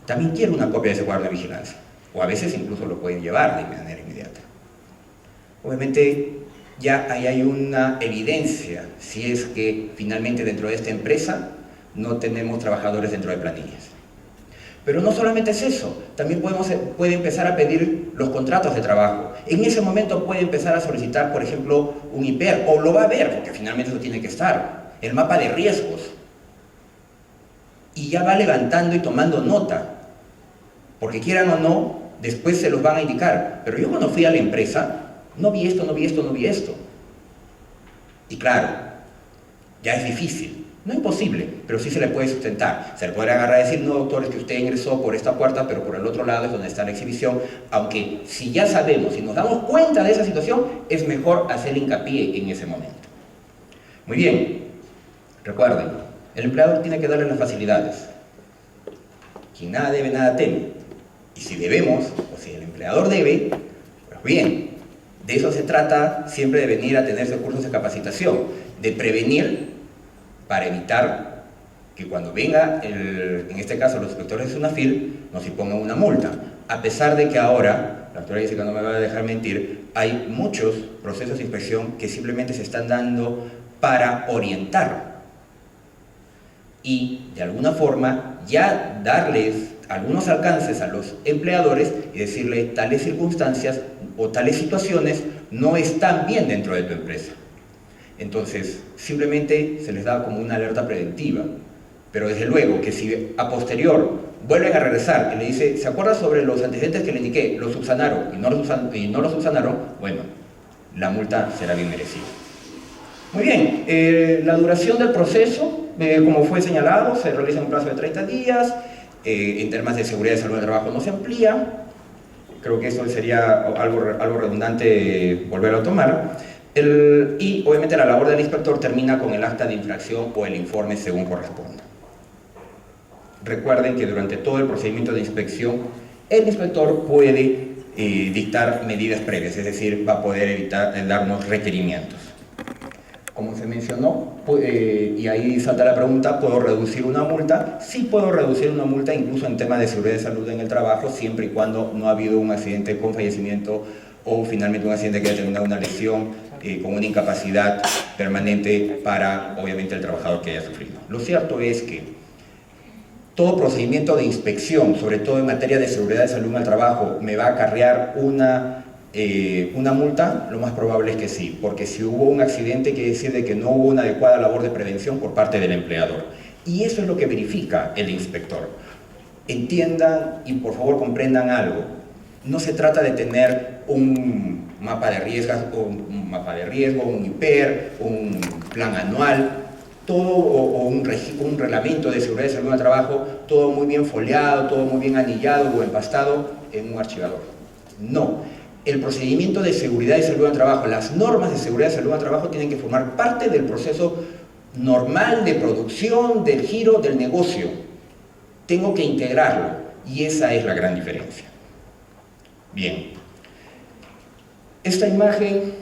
También quiero una copia de ese cuaderno de vigilancia. O a veces incluso lo pueden llevar de manera inmediata. Obviamente ya ahí hay una evidencia si es que finalmente dentro de esta empresa no tenemos trabajadores dentro de planillas. Pero no solamente es eso, también puede empezar a pedir los contratos de trabajo. En ese momento puede empezar a solicitar, por ejemplo, un IPER, o lo va a ver, porque finalmente eso tiene que estar, el mapa de riesgos. Y ya va levantando y tomando nota, porque quieran o no, después se los van a indicar. Pero yo cuando fui a la empresa, no vi esto, no vi esto, no vi esto. Y claro, ya es difícil. No imposible, pero sí se le puede sustentar. Se le puede agarrar y decir, no, doctor, es que usted ingresó por esta puerta, pero por el otro lado es donde está la exhibición. Aunque si ya sabemos, si nos damos cuenta de esa situación, es mejor hacer hincapié en ese momento. Muy bien, recuerden, el empleador tiene que darle las facilidades. Quien nada debe, nada teme. Y si debemos, o si el empleador debe, pues bien, de eso se trata siempre de venir a tener cursos de capacitación, de prevenir para evitar que cuando venga, en este caso los inspectores de SUNAFIL, nos impongan una multa. A pesar de que ahora, la doctora Jessica no me va a dejar mentir, hay muchos procesos de inspección que simplemente se están dando para orientar y de alguna forma ya darles algunos alcances a los empleadores y decirles tales circunstancias o tales situaciones no están bien dentro de tu empresa. Entonces, simplemente se les da como una alerta preventiva. Pero desde luego que si a posterior vuelven a regresar y le dice, ¿se acuerda sobre los antecedentes que le indiqué? ¿Los subsanaron y no los subsanaron? Bueno, la multa será bien merecida. Muy bien, la duración del proceso, como fue señalado, se realiza en un plazo de 30 días. En temas de seguridad y salud del trabajo no se amplía. Creo que esto sería algo redundante volverlo a tomar. Y obviamente la labor del inspector termina con el acta de infracción o el informe según corresponda. Recuerden que durante todo el procedimiento de inspección, el inspector puede dictar medidas previas, es decir, va a poder darnos requerimientos. Como se mencionó, y ahí salta la pregunta, ¿puedo reducir una multa? Sí puedo reducir una multa, incluso en temas de seguridad y salud en el trabajo, siempre y cuando no ha habido un accidente con fallecimiento o finalmente un accidente que haya terminado una lesión con una incapacidad permanente para, obviamente, el trabajador que haya sufrido. Lo cierto es que todo procedimiento de inspección, sobre todo en materia de seguridad y salud en el trabajo, me va a acarrear una multa. Lo más probable es que sí, porque si hubo un accidente quiere decir de que no hubo una adecuada labor de prevención por parte del empleador. Y eso es lo que verifica el inspector. Entiendan y por favor comprendan algo. No se trata de tener un mapa de riesgo, un IPER, un plan anual, todo, o un reglamento de seguridad y salud en el trabajo, todo muy bien foliado, todo muy bien anillado o empastado en un archivador. No. El procedimiento de seguridad y salud en el trabajo, las normas de seguridad y salud en el trabajo tienen que formar parte del proceso normal de producción, del giro del negocio. Tengo que integrarlo y esa es la gran diferencia. Bien, esta imagen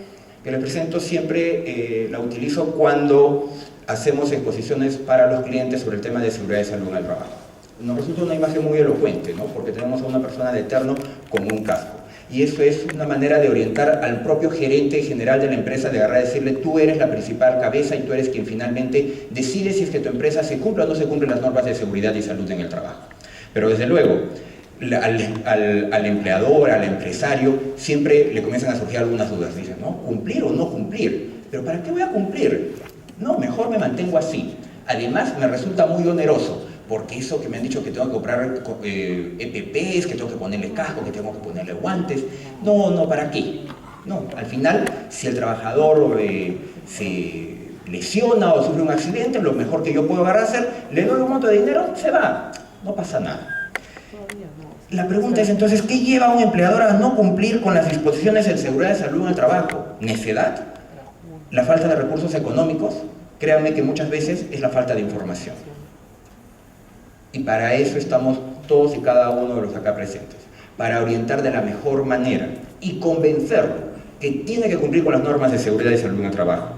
que les presento siempre la utilizo cuando hacemos exposiciones para los clientes sobre el tema de seguridad y salud en el trabajo. Nos resulta una imagen muy elocuente, ¿no? Porque tenemos a una persona de terno con un casco. Y eso es una manera de orientar al propio gerente general de la empresa, de agarrar y decirle, tú eres la principal cabeza y tú eres quien finalmente decide si es que tu empresa se cumple o no se cumplen las normas de seguridad y salud en el trabajo. Pero desde luego, al empleador, al empresario, siempre le comienzan a surgir algunas dudas. Dicen, ¿no? ¿Cumplir o no cumplir? ¿Pero para qué voy a cumplir? No, mejor me mantengo así. Además, me resulta muy oneroso, porque eso que me han dicho que tengo que comprar EPPs, que tengo que ponerle casco, que tengo que ponerle guantes. No, ¿para qué? No, al final, si el trabajador se lesiona o sufre un accidente, lo mejor que yo puedo agarrar hacer, le doy un monto de dinero, se va, no pasa nada. La pregunta es entonces, ¿qué lleva a un empleador a no cumplir con las disposiciones de seguridad y salud en el trabajo? ¿Necedad? ¿La falta de recursos económicos? Créanme que muchas veces es la falta de información. Y para eso estamos todos y cada uno de los acá presentes, para orientar de la mejor manera y convencerlo que tiene que cumplir con las normas de seguridad y salud en el trabajo.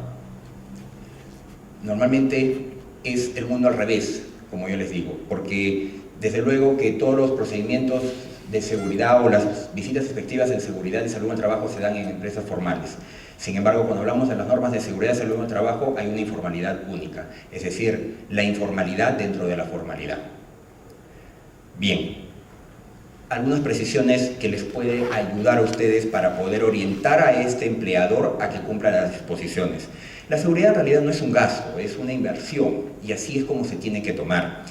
Normalmente es el mundo al revés, como yo les digo, porque desde luego que todos los procedimientos de seguridad o las visitas efectivas en seguridad y salud en el trabajo se dan en empresas formales. Sin embargo, cuando hablamos de las normas de seguridad y salud en el trabajo, hay una informalidad única, es decir, la informalidad dentro de la formalidad. Bien, algunas precisiones que les pueden ayudar a ustedes para poder orientar a este empleador a que cumpla las disposiciones. La seguridad en realidad no es un gasto, es una inversión, y así es como se tiene que tomar.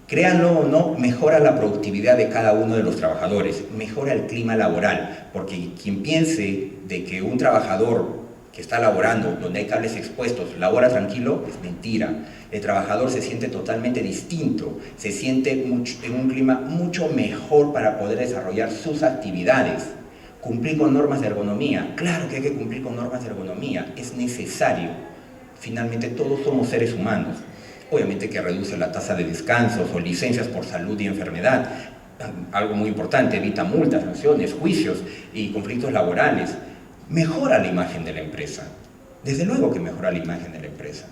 Créanlo o no, mejora la productividad de cada uno de los trabajadores, mejora el clima laboral, porque quien piense de que un trabajador que está laborando, donde hay cables expuestos, labora tranquilo, es mentira. El trabajador se siente totalmente distinto, se siente en un clima mucho mejor para poder desarrollar sus actividades. Cumplir con normas de ergonomía, claro que hay que cumplir con normas de ergonomía, es necesario. Finalmente todos somos seres humanos. Obviamente que reduce la tasa de descansos o licencias por salud y enfermedad. Algo muy importante, evita multas, sanciones, juicios y conflictos laborales. Mejora la imagen de la empresa. Desde luego que mejora la imagen de la empresa.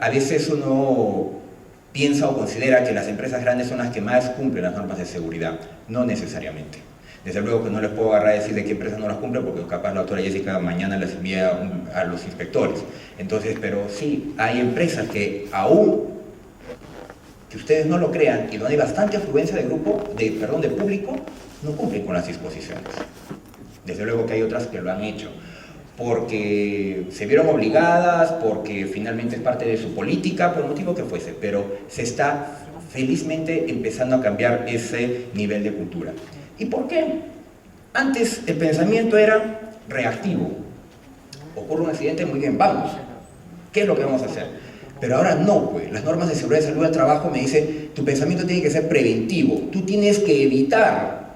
A veces uno piensa o considera que las empresas grandes son las que más cumplen las normas de seguridad. No necesariamente. Desde luego que no les puedo agarrar a decir de qué empresas no las cumplen, porque capaz la doctora Jessica mañana las envía a los inspectores. Entonces, pero sí, hay empresas que aún, que ustedes no lo crean, y donde hay bastante afluencia de público, no cumplen con las disposiciones. Desde luego que hay otras que lo han hecho, porque se vieron obligadas, porque finalmente es parte de su política, por el motivo que fuese, pero se está felizmente empezando a cambiar ese nivel de cultura. ¿Y por qué? Antes el pensamiento era reactivo. Ocurre un accidente, muy bien, vamos. ¿Qué es lo que vamos a hacer? Pero ahora no, pues. Las normas de seguridad y salud del trabajo me dicen, tu pensamiento tiene que ser preventivo. Tú tienes que evitar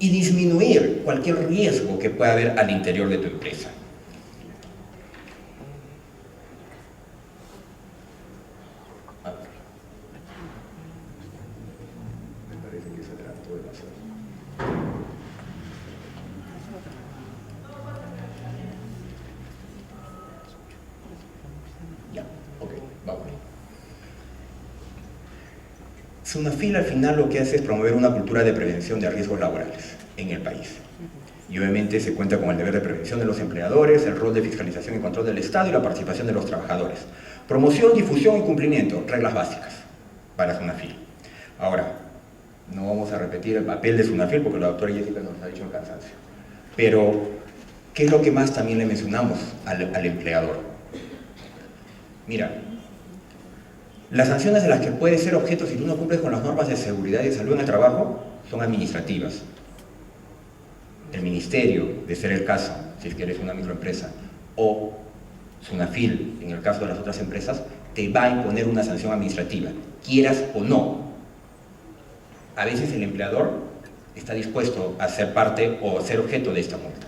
y disminuir cualquier riesgo que pueda haber al interior de tu empresa. SUNAFIL al final lo que hace es promover una cultura de prevención de riesgos laborales en el país. Y obviamente se cuenta con el deber de prevención de los empleadores, el rol de fiscalización y control del Estado y la participación de los trabajadores. Promoción, difusión y cumplimiento, reglas básicas para SUNAFIL. Ahora, no vamos a repetir el papel de SUNAFIL porque la doctora Jessica nos ha dicho el cansancio. Pero, ¿qué es lo que más también le mencionamos al empleador? Mira, las sanciones de las que puedes ser objeto si tú no cumples con las normas de seguridad y salud en el trabajo son administrativas. El ministerio, de ser el caso, si es que eres una microempresa, o SUNAFIL, en el caso de las otras empresas, te va a imponer una sanción administrativa, quieras o no. A veces el empleador está dispuesto a ser parte o ser objeto de esta multa.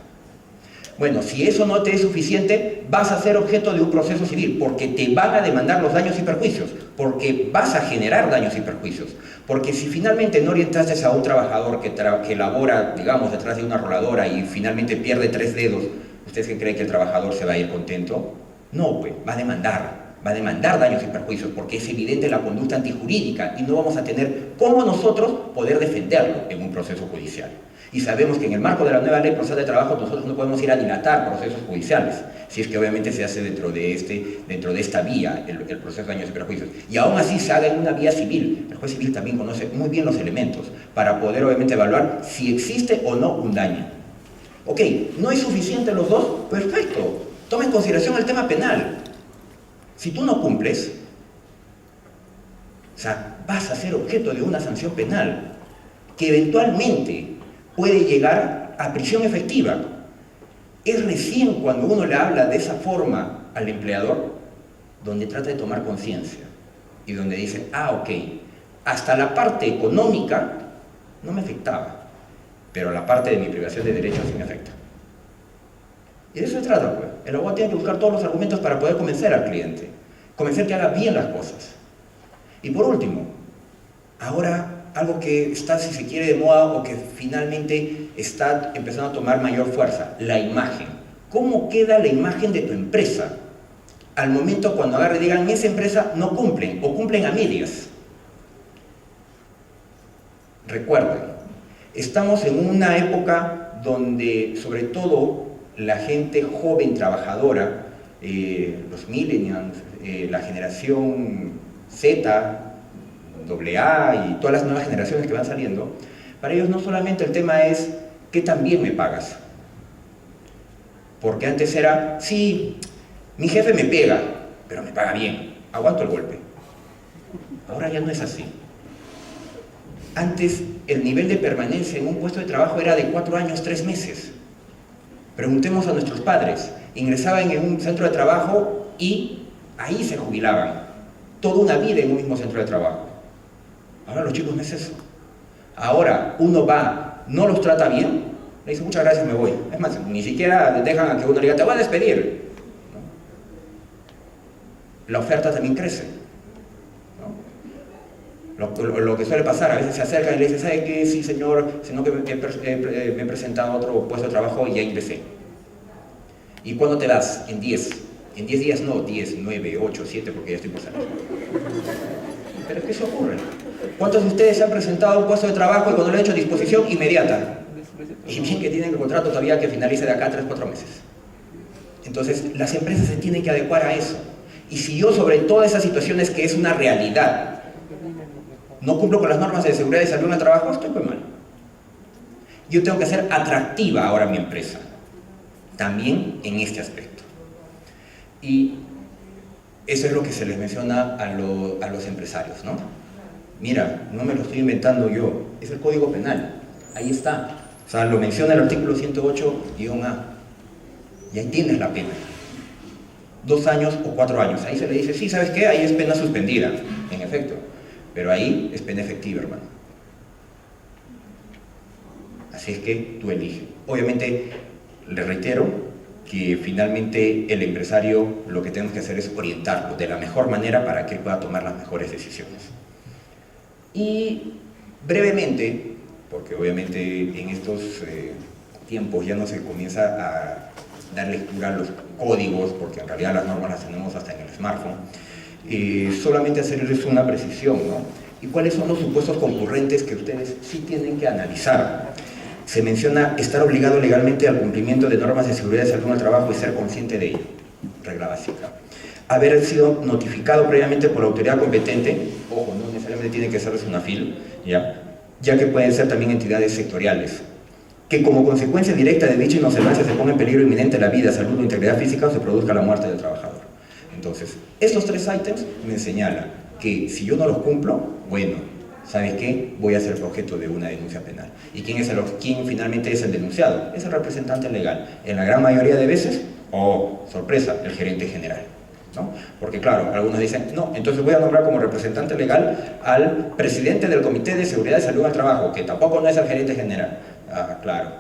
Bueno, si eso no te es suficiente, vas a ser objeto de un proceso civil, porque te van a demandar los daños y perjuicios, porque vas a generar daños y perjuicios, porque si finalmente no orientaste a un trabajador que labora, digamos, detrás de una roladora y finalmente pierde 3 dedos, ¿ustedes qué creen que el trabajador se va a ir contento? No, pues, va a demandar daños y perjuicios, porque es evidente la conducta antijurídica y no vamos a tener cómo nosotros poder defenderlo en un proceso judicial. Y sabemos que en el marco de la nueva ley procesal de trabajo nosotros no podemos ir a dilatar procesos judiciales, si es que obviamente se hace dentro de esta vía, el proceso de daños y perjuicios. Y aún así se haga en una vía civil. El juez civil también conoce muy bien los elementos para poder obviamente evaluar si existe o no un daño. Ok, ¿no es suficiente los dos? Perfecto. Toma en consideración el tema penal. Si tú no cumples, o sea, vas a ser objeto de una sanción penal que eventualmente puede llegar a prisión efectiva. Es recién cuando uno le habla de esa forma al empleador donde trata de tomar conciencia y donde dice, ok, hasta la parte económica no me afectaba, pero la parte de mi privación de derechos sí me afecta. Y de eso se trata, pues. El abogado tiene que buscar todos los argumentos para poder convencer al cliente, convencer que haga bien las cosas. Y por último, ahora algo que está, si se quiere, de moda o que finalmente está empezando a tomar mayor fuerza, la imagen. ¿Cómo queda la imagen de tu empresa? Al momento cuando agarre y digan, esa empresa no cumplen o cumplen a medias. Recuerden, estamos en una época donde sobre todo la gente joven trabajadora, los millennials, la generación Z, AA y todas las nuevas generaciones que van saliendo, para ellos no solamente el tema es ¿qué tan bien me pagas? Porque antes era, sí, mi jefe me pega, pero me paga bien, aguanto el golpe. Ahora ya no es así. Antes el nivel de permanencia en un puesto de trabajo era de 4 años, 3 meses. Preguntemos a nuestros padres, ingresaban en un centro de trabajo y ahí se jubilaban. Toda una vida en un mismo centro de trabajo. Ahora los chicos no es eso. Ahora uno va, no los trata bien, le dice muchas gracias, me voy. Es más, ni siquiera dejan a que uno le diga, te voy a despedir. ¿No? La oferta también crece. Lo que suele pasar, a veces se acercan y le dicen, ¿sabe qué? Sí, señor, sino que me he presentado a otro puesto de trabajo y ya ingresé. ¿Y cuándo te das? En 10. En 10 días no, 10, 9, 8, 7, porque ya estoy por salir. Pero es que eso ocurre. ¿Cuántos de ustedes se han presentado a un puesto de trabajo y cuando le han hecho disposición inmediata? Y bien que tienen el contrato todavía que finalice de acá a 3, 4 meses. Entonces, las empresas se tienen que adecuar a eso. Y si yo sobre todas esas situaciones que es una realidad, no cumplo con las normas de seguridad y salud en el trabajo, estoy muy mal. Yo tengo que hacer atractiva ahora mi empresa, también en este aspecto. Y eso es lo que se les menciona a los empresarios, ¿no? Mira, no me lo estoy inventando yo, es el Código Penal, ahí está. O sea, lo menciona el artículo 108-A, y ahí tienes la pena. 2 años o 4 años, ahí se le dice, sí, ¿sabes qué? Ahí es pena suspendida, en efecto. Pero ahí es pena efectiva, hermano. Así es que tú eliges. Obviamente, le reitero que finalmente el empresario lo que tenemos que hacer es orientarlo de la mejor manera para que él pueda tomar las mejores decisiones. Y brevemente, porque obviamente en estos tiempos ya no se comienza a dar lectura a los códigos, porque en realidad las normas las tenemos hasta en el smartphone, solamente hacerles una precisión, ¿no? ¿Y cuáles son los supuestos concurrentes que ustedes sí tienen que analizar? Se menciona estar obligado legalmente al cumplimiento de normas de seguridad y salud en el trabajo y ser consciente de ello, regla básica. Haber sido notificado previamente por la autoridad competente, ojo, no necesariamente tiene que ser de SUNAFIL, ya que pueden ser también entidades sectoriales, que como consecuencia directa de dicha inobservancia se ponga en peligro inminente la vida, salud o integridad física o se produzca la muerte del trabajador. Entonces, estos 3 ítems me señalan que si yo no los cumplo, bueno, ¿sabes qué? Voy a ser objeto de una denuncia penal. ¿Y quién finalmente es el denunciado? Es el representante legal. En la gran mayoría de veces, oh, sorpresa, el gerente general, ¿no? Porque claro, algunos dicen, no, entonces voy a nombrar como representante legal al presidente del Comité de Seguridad y Salud al Trabajo, que tampoco no es el gerente general. Ah, claro,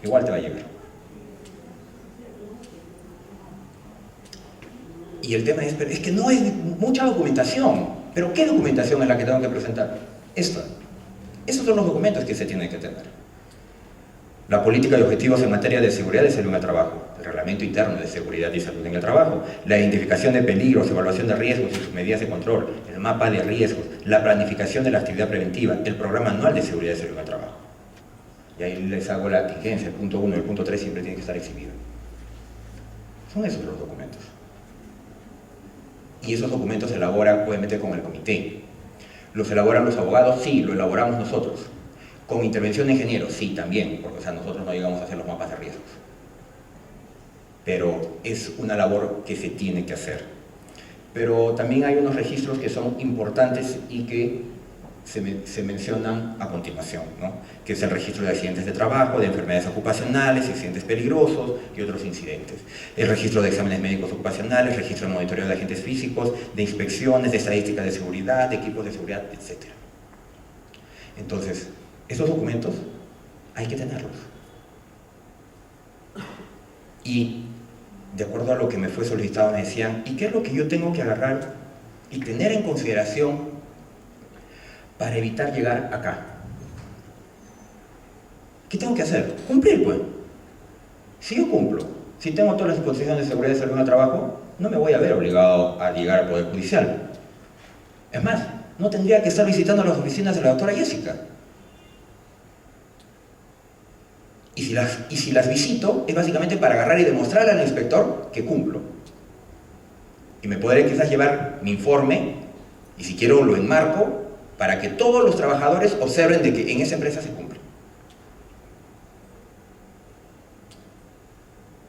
igual te va a llegar. Y el tema es que no es mucha documentación. ¿Pero qué documentación es la que tengo que presentar? Esta. Esos son los documentos que se tienen que tener. La política y objetivos en materia de seguridad y salud en el trabajo, el reglamento interno de seguridad y salud en el trabajo, la identificación de peligros, evaluación de riesgos y sus medidas de control, el mapa de riesgos, la planificación de la actividad preventiva, el programa anual de seguridad y salud en el trabajo. Y ahí les hago la tingencia, el punto 1 y el punto 3 siempre tiene que estar exhibido. Son esos los documentos. Y esos documentos se elaboran obviamente con el comité. ¿Los elaboran los abogados? Sí, lo elaboramos nosotros. ¿Con intervención de ingenieros? Sí, también, porque o sea, nosotros no llegamos a hacer los mapas de riesgos. Pero es una labor que se tiene que hacer. Pero también hay unos registros que son importantes y que se mencionan a continuación, ¿no? Que es el registro de accidentes de trabajo, de enfermedades ocupacionales, accidentes peligrosos y otros incidentes. El registro de exámenes médicos ocupacionales, registro de monitoreo de agentes físicos, de inspecciones, de estadísticas de seguridad, de equipos de seguridad, etc. Entonces, esos documentos hay que tenerlos. Y de acuerdo a lo que me fue solicitado me decían, ¿y qué es lo que yo tengo que agarrar y tener en consideración para evitar llegar acá. ¿Qué tengo que hacer? Cumplir, pues. Si yo cumplo, si tengo todas las disposiciones de seguridad y salud en el trabajo, no me voy a ver obligado a llegar al Poder Judicial. Es más, no tendría que estar visitando las oficinas de la doctora Jessica. Y si las visito, es básicamente para agarrar y demostrarle al inspector que cumplo. Y me podré quizás llevar mi informe, y si quiero lo enmarco, para que todos los trabajadores observen de que en esa empresa se cumple.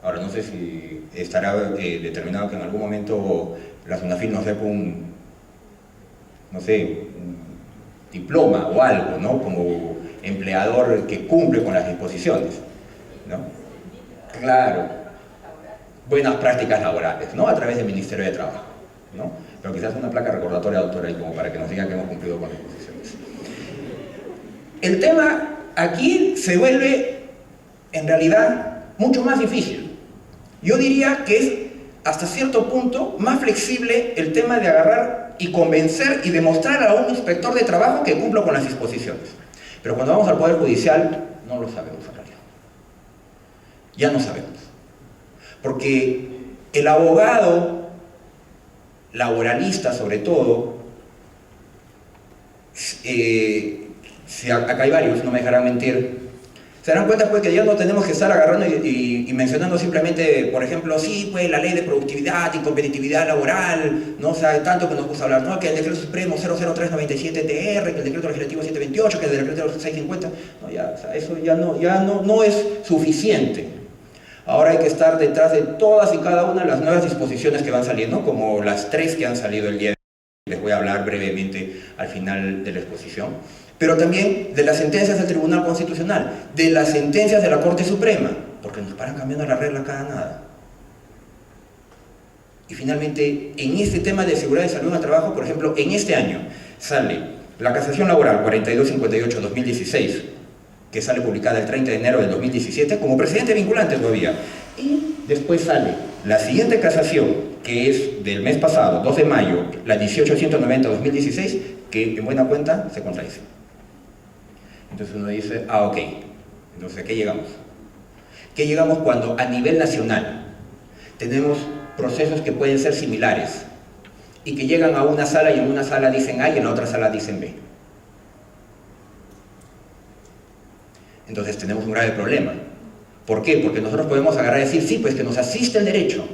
Ahora, no sé si estará determinado que en algún momento la SUNAFIL nos dé un diploma o algo, ¿no? Como empleador que cumple con las disposiciones, ¿no? Claro. Buenas prácticas laborales, ¿no? A través del Ministerio de Trabajo, ¿no? Pero quizás una placa recordatoria, doctora, y como para que nos digan que hemos cumplido con las disposiciones. El tema aquí se vuelve, en realidad, mucho más difícil. Yo diría que es, hasta cierto punto, más flexible el tema de agarrar y convencer y demostrar a un inspector de trabajo que cumplo con las disposiciones. Pero cuando vamos al Poder Judicial, no lo sabemos en realidad. Ya no sabemos. Porque el abogado laboralista, sobre todo, acá hay varios, no me dejarán mentir, se darán cuenta pues que ya no tenemos que estar agarrando y mencionando simplemente, por ejemplo, sí, pues la ley de productividad y competitividad laboral, ¿no? O sea, tanto que nos gusta hablar, ¿no? Que el decreto supremo 00397-TR, que el decreto legislativo 728, que el decreto 650, no, ya, o sea, eso ya no es suficiente. Ahora hay que estar detrás de todas y cada una de las nuevas disposiciones que van saliendo, como las 3 que han salido el día de hoy. Les voy a hablar brevemente al final de la exposición. Pero también de las sentencias del Tribunal Constitucional, de las sentencias de la Corte Suprema, porque nos paran cambiando la regla cada nada. Y finalmente, en este tema de seguridad y salud en el trabajo, por ejemplo, en este año sale la casación laboral 4258-2016, que sale publicada el 30 de enero del 2017, como precedente vinculante todavía. Y después sale la siguiente casación, que es del mes pasado, 2 de mayo, la 18190-2016, que en buena cuenta se contradice. Entonces uno dice, ok, entonces ¿a qué llegamos? ¿Qué llegamos cuando a nivel nacional tenemos procesos que pueden ser similares y que llegan a una sala y en una sala dicen A y en la otra sala dicen B? Entonces tenemos un grave problema. ¿Por qué? Porque nosotros podemos agarrar y decir, sí, pues que nos asiste el derecho.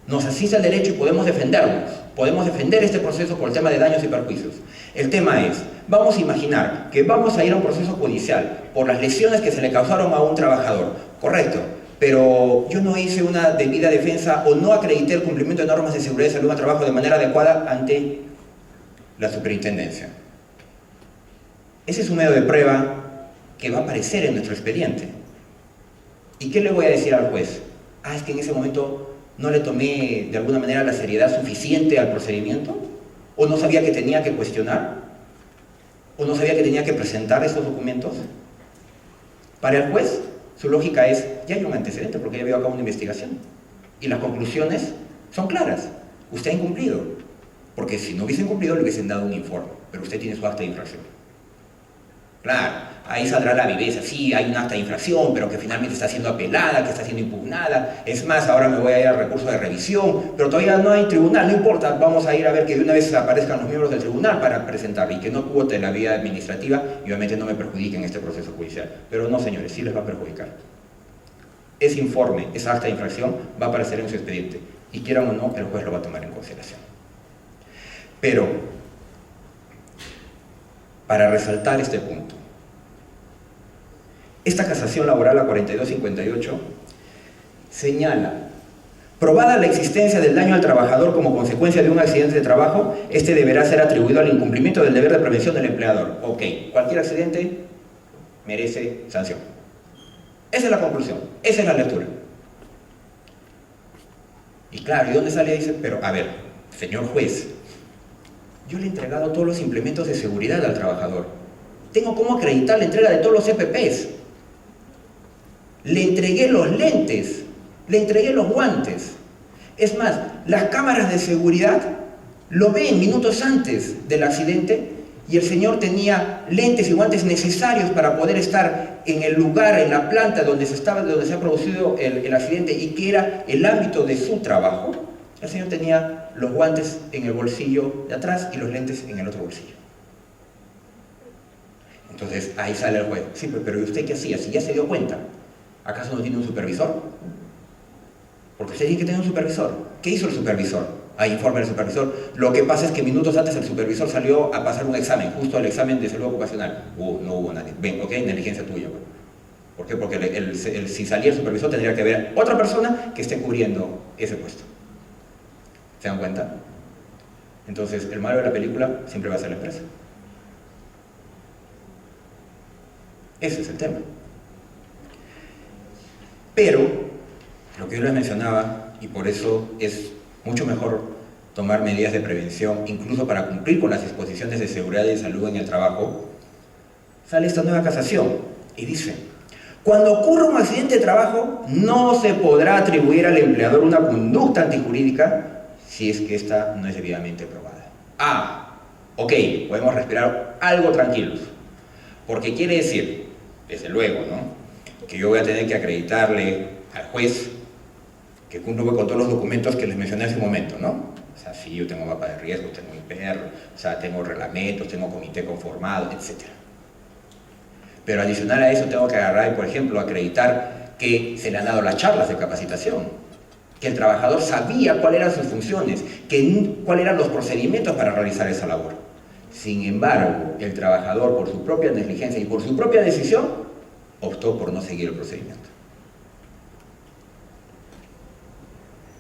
Nos asiste el derecho y podemos defendernos. Podemos defender este proceso por el tema de daños y perjuicios. El tema es, vamos a imaginar que vamos a ir a un proceso judicial por las lesiones que se le causaron a un trabajador. Correcto, pero yo no hice una debida defensa o no acredité el cumplimiento de normas de seguridad y salud al trabajo de manera adecuada ante la superintendencia. Ese es un medio de prueba que va a aparecer en nuestro expediente. ¿Y qué le voy a decir al juez? Ah, es que en ese momento no le tomé de alguna manera la seriedad suficiente al procedimiento, o no sabía que tenía que cuestionar, o no sabía que tenía que presentar esos documentos. Para el juez, su lógica es, ya hay un antecedente porque ya había acá una investigación, y las conclusiones son claras. Usted ha incumplido, porque si no hubiese incumplido le hubiesen dado un informe, pero usted tiene su acta de infracción. Claro, ahí saldrá la viveza, sí, hay un acta de infracción, pero que finalmente está siendo apelada, que está siendo impugnada. Es más, ahora me voy a ir al recurso de revisión, pero todavía no hay tribunal, no importa, vamos a ir a ver que de una vez aparezcan los miembros del tribunal para presentar y que no cuote la vía administrativa y obviamente no me perjudique en este proceso judicial. Pero no, señores, sí les va a perjudicar. Ese informe, esa acta de infracción va a aparecer en su expediente y quieran o no, el juez lo va a tomar en consideración. Pero, para resaltar este punto, esta casación laboral a 4258 señala, probada la existencia del daño al trabajador como consecuencia de un accidente de trabajo, este deberá ser atribuido al incumplimiento del deber de prevención del empleador. Ok, cualquier accidente merece sanción. Esa es la conclusión, esa es la lectura. Y claro, ¿y dónde sale? Dice, pero a ver, señor juez, yo le he entregado todos los implementos de seguridad al trabajador. Tengo cómo acreditar la entrega de todos los EPPs. Le entregué los lentes, le entregué los guantes. Es más, las cámaras de seguridad lo ven minutos antes del accidente y el señor tenía lentes y guantes necesarios para poder estar en el lugar, en la planta donde se ha producido el accidente y que era el ámbito de su trabajo, el señor tenía los guantes en el bolsillo de atrás y los lentes en el otro bolsillo. Entonces ahí sale el juez. Sí, pero ¿y usted qué hacía? Si ya se dio cuenta, ¿acaso no tiene un supervisor? Porque usted tiene que tener un supervisor. ¿Qué hizo el supervisor? Ahí informa el supervisor. Lo que pasa es que minutos antes el supervisor salió a pasar un examen, justo el examen de salud ocupacional. No hubo nadie. Ven, ok, negligencia tuya. ¿Por qué? Porque si salía el supervisor tendría que haber otra persona que esté cubriendo ese puesto. ¿Se dan cuenta? Entonces, el malo de la película siempre va a ser la empresa. Ese es el tema. Pero, lo que yo les mencionaba, y por eso es mucho mejor tomar medidas de prevención, incluso para cumplir con las disposiciones de seguridad y de salud en el trabajo, sale esta nueva casación y dice: cuando ocurra un accidente de trabajo, no se podrá atribuir al empleador una conducta antijurídica si es que esta no es debidamente probada. Ok, podemos respirar algo tranquilos, porque quiere decir, desde luego, ¿no?, que yo voy a tener que acreditarle al juez que cumplo con todos los documentos que les mencioné hace un momento, ¿no? O sea, sí, yo tengo mapa de riesgos, tengo IPR, o sea, tengo reglamentos, tengo comité conformado, etc. Pero adicional a eso tengo que agarrar y, por ejemplo, acreditar que se le han dado las charlas de capacitación, que el trabajador sabía cuáles eran sus funciones, cuáles eran los procedimientos para realizar esa labor. Sin embargo, el trabajador, por su propia negligencia y por su propia decisión, optó por no seguir el procedimiento.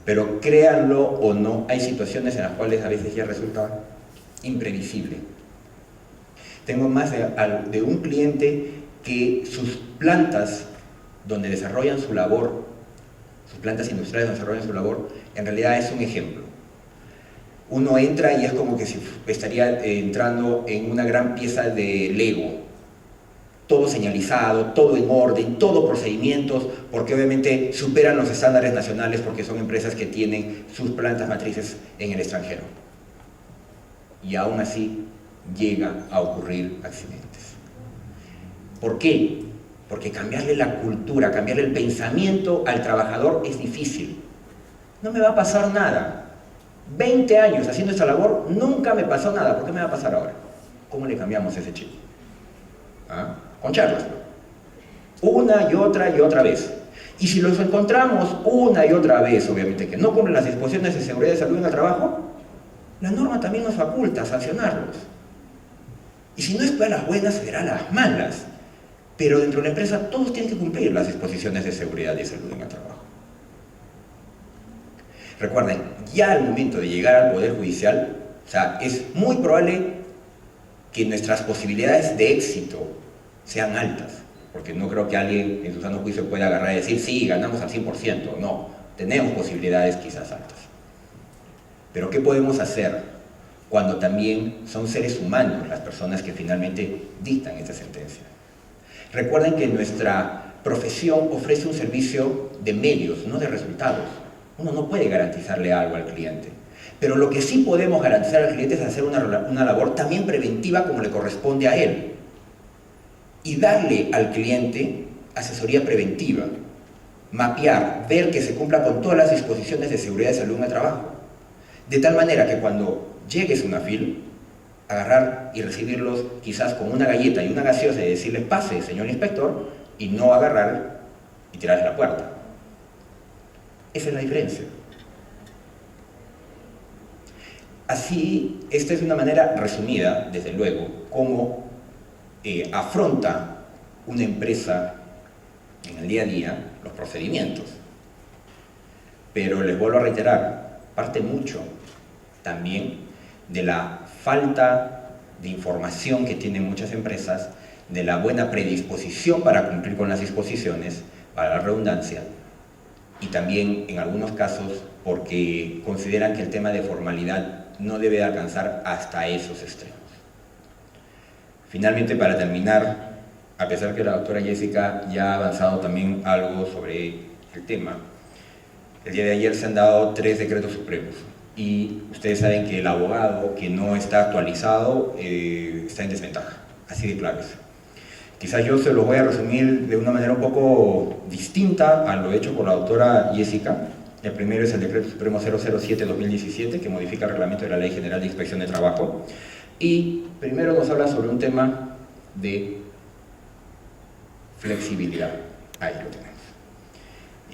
Pero créanlo o no, hay situaciones en las cuales a veces ya resulta imprevisible. Tengo más de un cliente que sus plantas donde desarrollan su labor, sus plantas industriales donde desarrollan su labor, en realidad es un ejemplo. Uno entra y es como que si estaría entrando en una gran pieza de Lego. Todo señalizado, todo en orden, todo procedimientos, porque obviamente superan los estándares nacionales porque son empresas que tienen sus plantas matrices en el extranjero. Y aún así llega a ocurrir accidentes. ¿Por qué? Porque cambiarle la cultura, cambiarle el pensamiento al trabajador es difícil. No me va a pasar nada. 20 años haciendo esta labor, nunca me pasó nada. ¿Por qué me va a pasar ahora? ¿Cómo le cambiamos ese chip? Con charlas. Una y otra vez. Y si los encontramos una y otra vez, obviamente que no cumplen las disposiciones de seguridad y salud en el trabajo, la norma también nos faculta sancionarlos. Y si no es para las buenas, será las malas. Pero dentro de la empresa todos tienen que cumplir las disposiciones de seguridad y salud en el trabajo. Recuerden, ya al momento de llegar al Poder Judicial, o sea, es muy probable que nuestras posibilidades de éxito sean altas, porque no creo que alguien en su sano juicio pueda agarrar y decir, sí, ganamos al 100%, no, tenemos posibilidades quizás altas. Pero ¿qué podemos hacer cuando también son seres humanos las personas que finalmente dictan esta sentencia? Recuerden que nuestra profesión ofrece un servicio de medios, no de resultados. Uno no puede garantizarle algo al cliente, pero lo que sí podemos garantizar al cliente es hacer una labor también preventiva como le corresponde a él y darle al cliente asesoría preventiva, mapear, ver que se cumpla con todas las disposiciones de seguridad y salud en el trabajo, de tal manera que cuando llegue SUNAFIL, agarrar y recibirlos quizás con una galleta y una gaseosa y decirles pase, señor inspector, y no agarrar y tirarles la puerta. Esa es la diferencia. Así, esta es una manera resumida, desde luego, cómo afronta una empresa en el día a día los procedimientos. Pero les vuelvo a reiterar, parte mucho también de la falta de información que tienen muchas empresas, de la buena predisposición para cumplir con las disposiciones, para la redundancia, y también en algunos casos porque consideran que el tema de formalidad no debe alcanzar hasta esos extremos. Finalmente, para terminar, a pesar que la doctora Jessica ya ha avanzado también algo sobre el tema, el día de ayer se han dado 3 decretos supremos. y ustedes saben que el abogado que no está actualizado está en desventaja, así de claro es. Quizás yo se lo voy a resumir de una manera un poco distinta a lo hecho por la doctora Jessica. El primero es el Decreto Supremo 007-2017, que modifica el reglamento de la Ley General de Inspección de Trabajo. Y primero nos habla sobre un tema de flexibilidad. Ahí lo tenemos.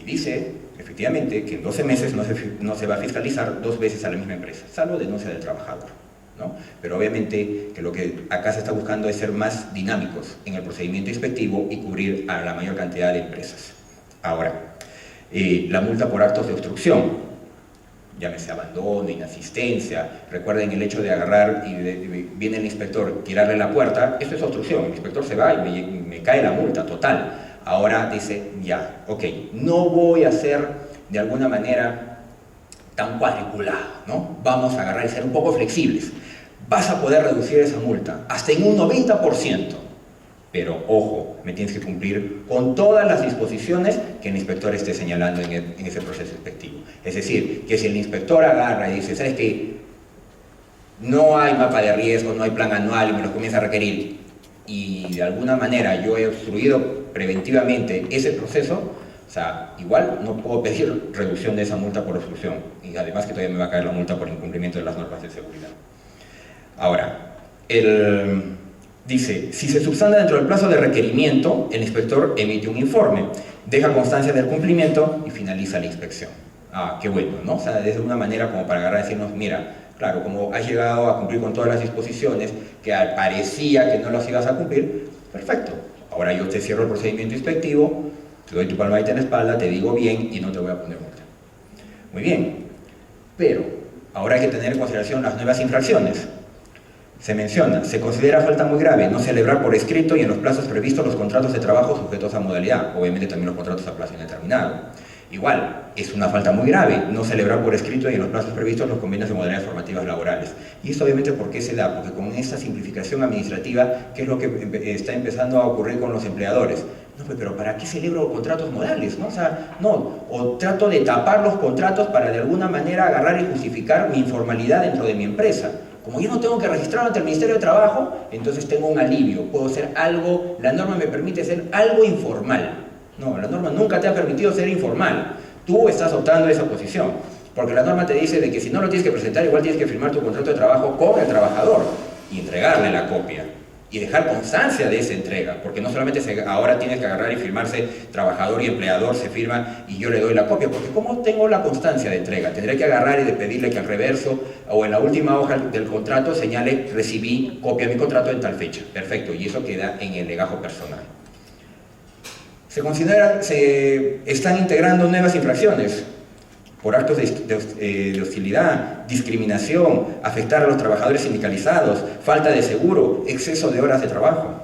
Y dice, efectivamente, que en 12 meses no se va a fiscalizar 2 veces a la misma empresa, salvo denuncia del trabajador, ¿no? Pero obviamente que lo que acá se está buscando es ser más dinámicos en el procedimiento inspectivo y cubrir a la mayor cantidad de empresas. Ahora, la multa por actos de obstrucción, llámese abandono, inasistencia. Recuerden el hecho de agarrar y viene el inspector, tirarle la puerta, eso es obstrucción. El inspector se va y me cae la multa total. Ahora dice, ya, ok, no voy a ser de alguna manera tan cuadriculado, ¿no? Vamos a agarrar y ser un poco flexibles. Vas a poder reducir esa multa hasta en un 90%. Pero, ojo, me tienes que cumplir con todas las disposiciones que el inspector esté señalando en ese proceso inspectivo. Es decir, que si el inspector agarra y dice, ¿sabes qué? No hay mapa de riesgo, no hay plan anual y me lo comienza a requerir, y de alguna manera yo he obstruido preventivamente ese proceso, o sea, igual no puedo pedir reducción de esa multa por obstrucción, y además que todavía me va a caer la multa por incumplimiento de las normas de seguridad. Ahora, dice, si se subsana dentro del plazo de requerimiento, el inspector emite un informe, deja constancia del cumplimiento y finaliza la inspección. Ah, qué bueno, ¿no? O sea, es una manera como para agarrar y decirnos, mira, claro, como has llegado a cumplir con todas las disposiciones, que parecía que no las ibas a cumplir, perfecto. Ahora yo te cierro el procedimiento inspectivo, te doy tu palmadita en la espalda, te digo bien y no te voy a poner multa. Muy bien, pero ahora hay que tener en consideración las nuevas infracciones. Se menciona, se considera falta muy grave no celebrar por escrito y en los plazos previstos los contratos de trabajo sujetos a modalidad, obviamente también los contratos a plazo indeterminado. Igual, es una falta muy grave no celebrar por escrito y en los plazos previstos los convenios de modalidades formativas laborales. Y esto obviamente, ¿por qué se da? Porque con esta simplificación administrativa, ¿qué es lo que está empezando a ocurrir con los empleadores? No, pero ¿para qué celebro contratos modales? ¿No? O sea, no, o trato de tapar los contratos para de alguna manera agarrar y justificar mi informalidad dentro de mi empresa. Como yo no tengo que registrar ante el Ministerio de Trabajo, entonces tengo un alivio, puedo ser algo, la norma me permite ser algo informal. No, la norma nunca te ha permitido ser informal. Tú estás optando esa posición, porque la norma te dice de que si no lo tienes que presentar, igual tienes que firmar tu contrato de trabajo con el trabajador y entregarle la copia y dejar constancia de esa entrega, porque no solamente ahora tienes que agarrar y firmarse trabajador y empleador, se firma y yo le doy la copia, porque ¿cómo tengo la constancia de entrega? Tendré que agarrar y de pedirle que al reverso o en la última hoja del contrato señale recibí copia de mi contrato en tal fecha. Perfecto, y eso queda en el legajo personal. Se están integrando nuevas infracciones por actos de hostilidad, discriminación, afectar a los trabajadores sindicalizados, falta de seguro, exceso de horas de trabajo.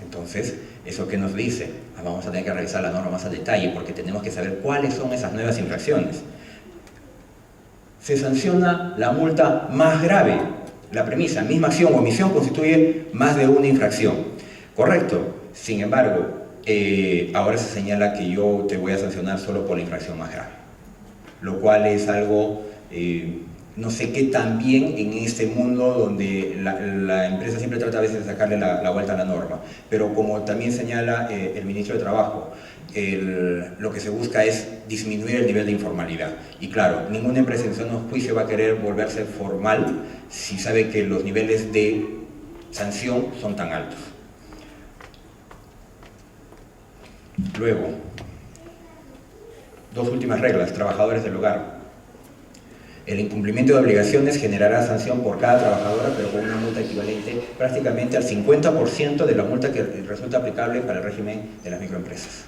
Entonces, ¿eso qué nos dice? Vamos a tener que revisar la norma más a detalle porque tenemos que saber cuáles son esas nuevas infracciones. Se sanciona la multa más grave. La premisa, misma acción o omisión constituye más de una infracción. Correcto. Sin embargo, ahora se señala que yo te voy a sancionar solo por la infracción más grave, lo cual es algo, no sé qué tan bien en este mundo donde la empresa siempre trata a veces de sacarle la vuelta a la norma, pero como también señala el ministro de Trabajo, lo que se busca es disminuir el nivel de informalidad. Y claro, ninguna empresa en sano juicio va a querer volverse formal si sabe que los niveles de sanción son tan altos. Luego, dos últimas reglas, trabajadores del hogar. El incumplimiento de obligaciones generará sanción por cada trabajadora, pero con una multa equivalente prácticamente al 50% de la multa que resulta aplicable para el régimen de las microempresas.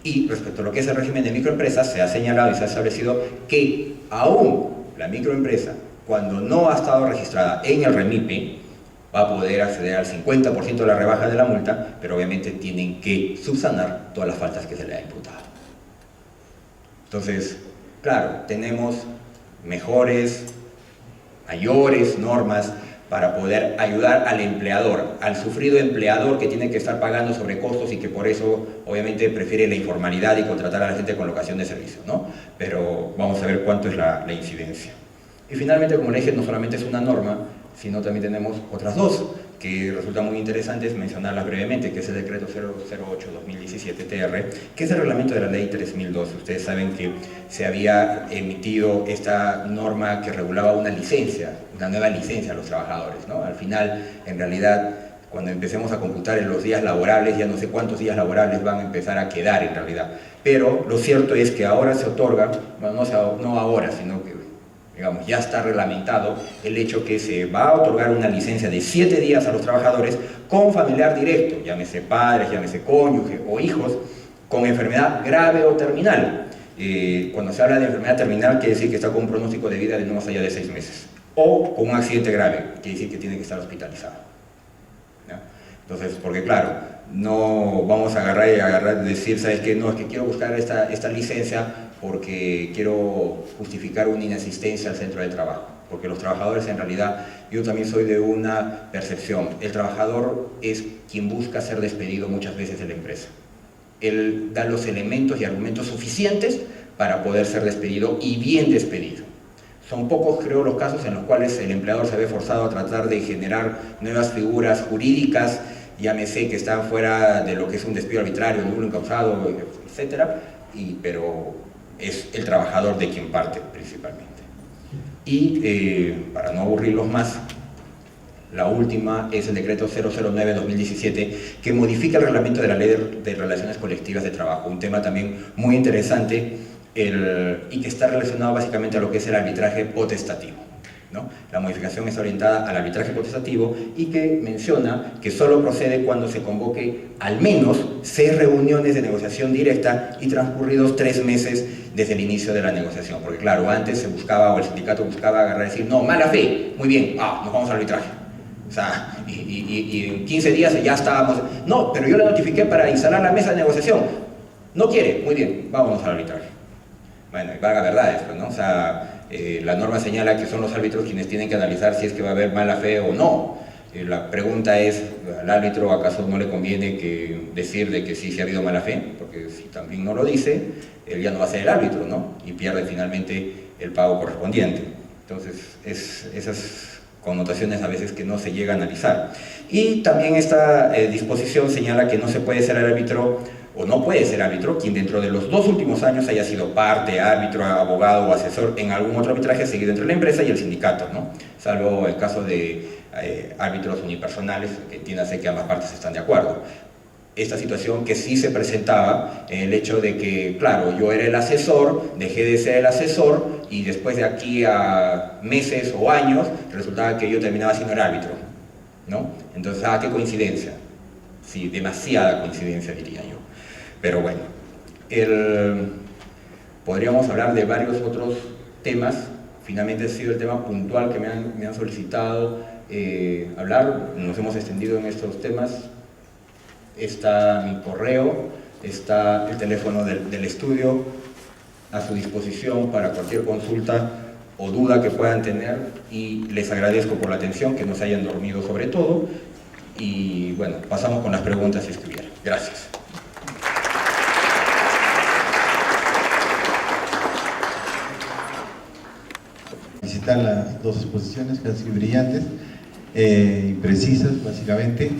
Y respecto a lo que es el régimen de microempresas, se ha señalado y se ha establecido que aún la microempresa, cuando no ha estado registrada en el REMIPE, va a poder acceder al 50% de la rebaja de la multa, pero obviamente tienen que subsanar todas las faltas que se le ha imputado. Entonces, claro, tenemos mayores normas para poder ayudar al empleador, al sufrido empleador que tiene que estar pagando sobrecostos y que por eso obviamente prefiere la informalidad y contratar a la gente con locación de servicio, ¿no? Pero vamos a ver cuánto es la incidencia. Y finalmente, como le dije, no solamente es una norma, sino también tenemos otras dos que resultan muy interesantes mencionarlas brevemente, que es el decreto 008-2017-TR, que es el reglamento de la ley 3012. Ustedes saben que se había emitido esta norma que regulaba una licencia, una nueva licencia a los trabajadores, ¿no? Al final, en realidad, cuando empecemos a computar en los días laborables, ya no sé cuántos días laborables van a empezar a quedar en realidad. Pero lo cierto es que ahora se otorga, bueno, no ahora, sino que digamos, ya está reglamentado el hecho que se va a otorgar una licencia de 7 días a los trabajadores con familiar directo, llámese padres, llámese cónyuge o hijos, con enfermedad grave o terminal. Cuando se habla de enfermedad terminal, quiere decir que está con un pronóstico de vida de no más allá de 6 meses. O con un accidente grave, quiere decir que tiene que estar hospitalizado, ¿no? Entonces, porque claro, no vamos a agarrar y decir, ¿sabes qué? No, es que quiero buscar esta licencia porque quiero justificar una inasistencia al centro de trabajo. Porque los trabajadores, en realidad, yo también soy de una percepción. El trabajador es quien busca ser despedido muchas veces de la empresa. Él da los elementos y argumentos suficientes para poder ser despedido y bien despedido. Son pocos, creo, los casos en los cuales el empleador se ve forzado a tratar de generar nuevas figuras jurídicas, llámese que están fuera de lo que es un despido arbitrario, nulo, incausado, etc. Pero es el trabajador de quien parte principalmente. Y para no aburrirlos más, la última es el decreto 009-2017, que modifica el reglamento de la Ley de Relaciones Colectivas de Trabajo, un tema también muy interesante y que está relacionado básicamente a lo que es el arbitraje potestativo, ¿no? La modificación está orientada al arbitraje potestativo y que menciona que solo procede cuando se convoque al menos 6 reuniones de negociación directa y transcurridos 3 meses desde el inicio de la negociación. Porque claro, antes se buscaba, o el sindicato buscaba agarrar y decir, no, mala fe, muy bien, nos vamos al arbitraje. O sea, y en 15 días ya estábamos, no, pero yo le notifiqué para instalar la mesa de negociación. No quiere, muy bien, vámonos al arbitraje. Bueno, y vaga verdad esto, ¿no? O sea, la norma señala que son los árbitros quienes tienen que analizar si es que va a haber mala fe o no. La pregunta es, ¿al árbitro acaso no le conviene decir de que sí se ha habido mala fe? Porque si también no lo dice, él ya no va a ser el árbitro, ¿no? Y pierde finalmente el pago correspondiente. Entonces, esas connotaciones a veces que no se llega a analizar. Y también esta disposición señala que no se puede ser árbitro o no puede ser árbitro quien dentro de los 2 últimos años haya sido parte, árbitro, abogado o asesor en algún otro arbitraje seguido entre la empresa y el sindicato, ¿no? Salvo el caso de árbitros unipersonales, que entiéndase que ambas partes están de acuerdo. Esta situación que sí se presentaba en el hecho de que, claro, yo era el asesor, dejé de ser el asesor y después de aquí a meses o años resultaba que yo terminaba siendo el árbitro, ¿no? Entonces, qué coincidencia. Sí, demasiada coincidencia, diría yo. Pero bueno, podríamos hablar de varios otros temas. Finalmente ha sido el tema puntual que me han solicitado hablar. Nos hemos extendido en estos temas. Está mi correo, está el teléfono del estudio a su disposición para cualquier consulta o duda que puedan tener, y les agradezco por la atención, que no se hayan dormido sobre todo, y bueno, pasamos con las preguntas si es que hubiera. Gracias. Visitar las 2 exposiciones que han sido brillantes y precisas básicamente.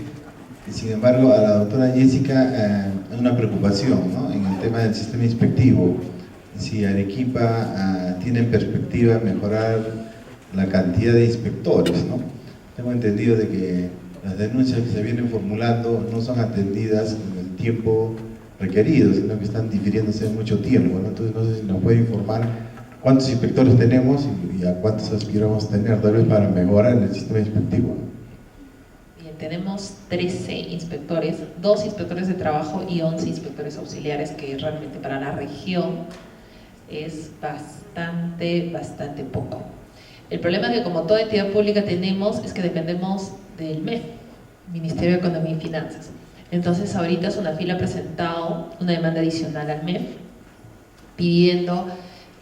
Sin embargo, a la doctora Jessica hay una preocupación, ¿no?, en el tema del sistema inspectivo. Si Arequipa tiene en perspectiva mejorar la cantidad de inspectores, ¿no? Tengo entendido de que las denuncias que se vienen formulando no son atendidas en el tiempo requerido, sino que están difiriéndose mucho tiempo, ¿no? Entonces no sé si nos puede informar cuántos inspectores tenemos y a cuántos aspiramos a tener, tal vez para mejorar el sistema inspectivo, ¿no? Bien, tenemos 13 inspectores, 2 inspectores de trabajo y 11 inspectores auxiliares, que realmente para la región es bastante poco. El problema es que, como toda entidad pública tenemos, es que dependemos del MEF, Ministerio de Economía y Finanzas. Entonces ahorita SUNAFIL ha presentado una demanda adicional al MEF pidiendo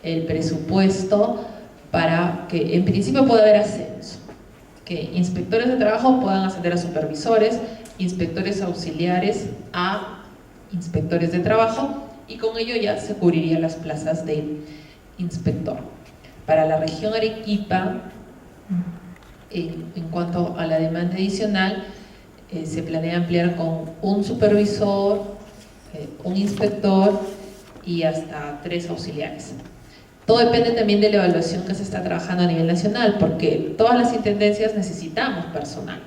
el presupuesto para que en principio pueda haber ascenso, que inspectores de trabajo puedan ascender a supervisores, inspectores auxiliares a inspectores de trabajo, y con ello ya se cubrirían las plazas de inspector. Para la región Arequipa, en cuanto a la demanda adicional, se planea ampliar con un supervisor, un inspector y hasta 3 auxiliares. Todo depende también de la evaluación que se está trabajando a nivel nacional, porque todas las intendencias necesitamos personal.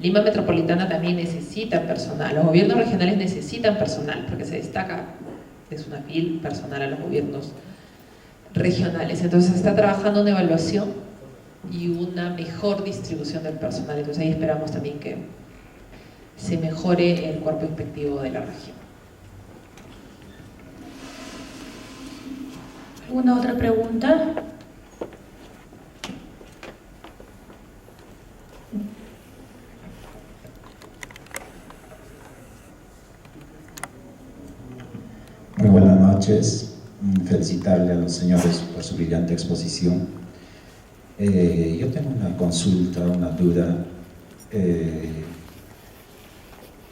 Lima Metropolitana también necesita personal, los gobiernos regionales necesitan personal, porque se destaca de SUNAFIL personal a los gobiernos regionales. Entonces se está trabajando una evaluación y una mejor distribución del personal. Entonces ahí esperamos también que se mejore el cuerpo inspectivo de la región. ¿Alguna otra pregunta? Muy buenas noches. Felicitarle a los señores por su brillante exposición. Yo tengo una consulta, una duda.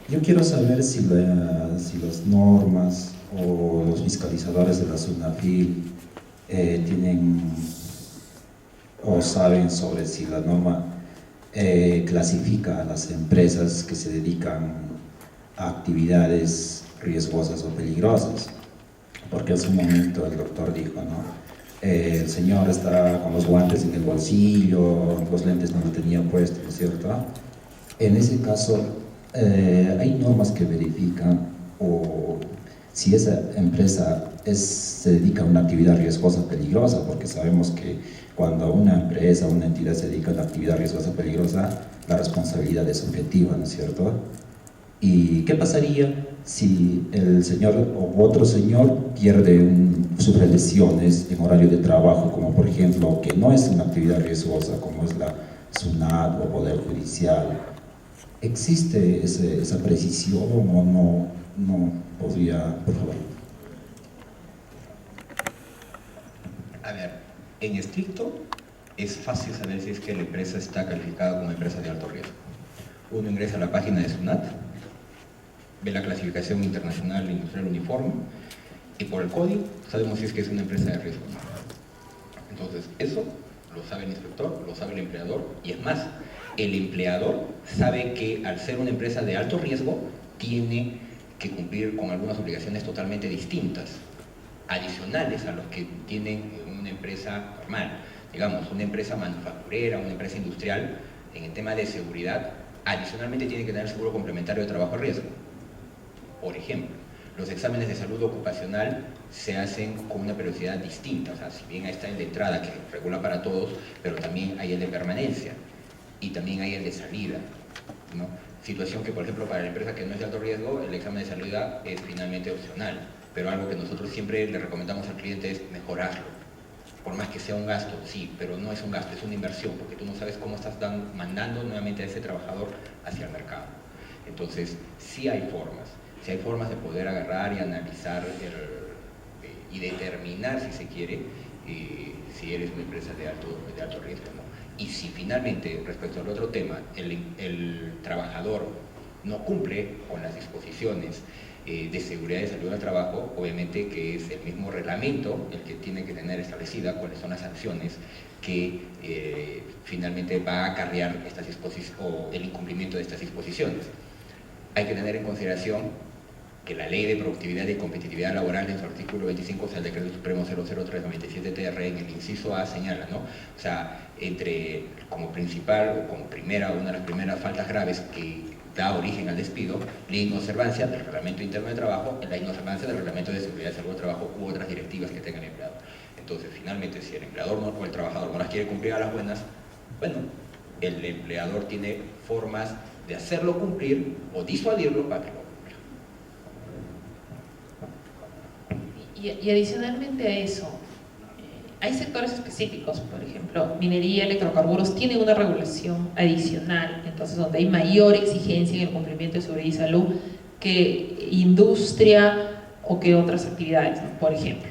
Yo quiero saber si las normas o los fiscalizadores de la SUNAFIL tienen o saben sobre si la norma clasifica a las empresas que se dedican a actividades riesgosas o peligrosas, porque hace un momento el doctor dijo, ¿no? El señor está con los guantes en el bolsillo, los lentes no los tenía puestos, ¿no es cierto? En ese caso, hay normas que verifican o si esa empresa se dedica a una actividad riesgosa peligrosa, porque sabemos que cuando una empresa o una entidad se dedica a una actividad riesgosa peligrosa, la responsabilidad es objetiva, ¿no es cierto? ¿Y qué pasaría si el señor o otro señor sufre lesiones en horario de trabajo, como por ejemplo que no es una actividad riesgosa como es la SUNAT o Poder Judicial? ¿Existe esa precisión o no podría, por favor? A ver, en estricto es fácil saber si es que la empresa está calificada como empresa de alto riesgo. Uno ingresa a la página de SUNAT, ve la clasificación internacional industrial uniforme y por el código sabemos si es que es una empresa de riesgo. Entonces, eso lo sabe el inspector, lo sabe el empleador y es más, el empleador sabe que al ser una empresa de alto riesgo tiene que cumplir con algunas obligaciones totalmente distintas, adicionales a los que tiene una empresa normal. Digamos, una empresa manufacturera, una empresa industrial, en el tema de seguridad, adicionalmente tiene que tener seguro complementario de trabajo a riesgo. Por ejemplo, los exámenes de salud ocupacional se hacen con una periodicidad distinta, o sea, si bien está el de entrada que regula para todos, pero también hay el de permanencia y también hay el de salida, ¿no? Situación que, por ejemplo, para la empresa que no es de alto riesgo, el examen de salida es finalmente opcional, pero algo que nosotros siempre le recomendamos al cliente es mejorarlo. Por más que sea un gasto, sí, pero no es un gasto, es una inversión, porque tú no sabes cómo estás mandando nuevamente a ese trabajador hacia el mercado. Entonces, sí hay formas de poder agarrar y analizar y determinar, si se quiere, si eres una empresa de alto riesgo, ¿no? Y si finalmente, respecto al otro tema, el trabajador no cumple con las disposiciones de seguridad y salud del trabajo, obviamente que es el mismo reglamento el que tiene que tener establecida cuáles son las sanciones que finalmente va a acarrear estas disposiciones o el incumplimiento de estas disposiciones. Hay que tener en consideración que la Ley de Productividad y Competitividad Laboral en su artículo 25, o sea, el Decreto Supremo 003/97-TR, en el inciso A señala, ¿no? O sea, como principal o como una de las primeras faltas graves que da origen al despido, la inobservancia del Reglamento Interno de Trabajo, la inobservancia del Reglamento de Seguridad y Salud del Trabajo u otras directivas que tenga el empleado. Entonces, finalmente, si el empleador o el trabajador no las quiere cumplir a las buenas, bueno, el empleador tiene formas de hacerlo cumplir o disuadirlo para que lo cumpla. Y adicionalmente a eso, hay sectores específicos, por ejemplo, minería, electrocarburos, tienen una regulación adicional, entonces donde hay mayor exigencia en el cumplimiento de seguridad y salud que industria o que otras actividades, ¿no? Por ejemplo.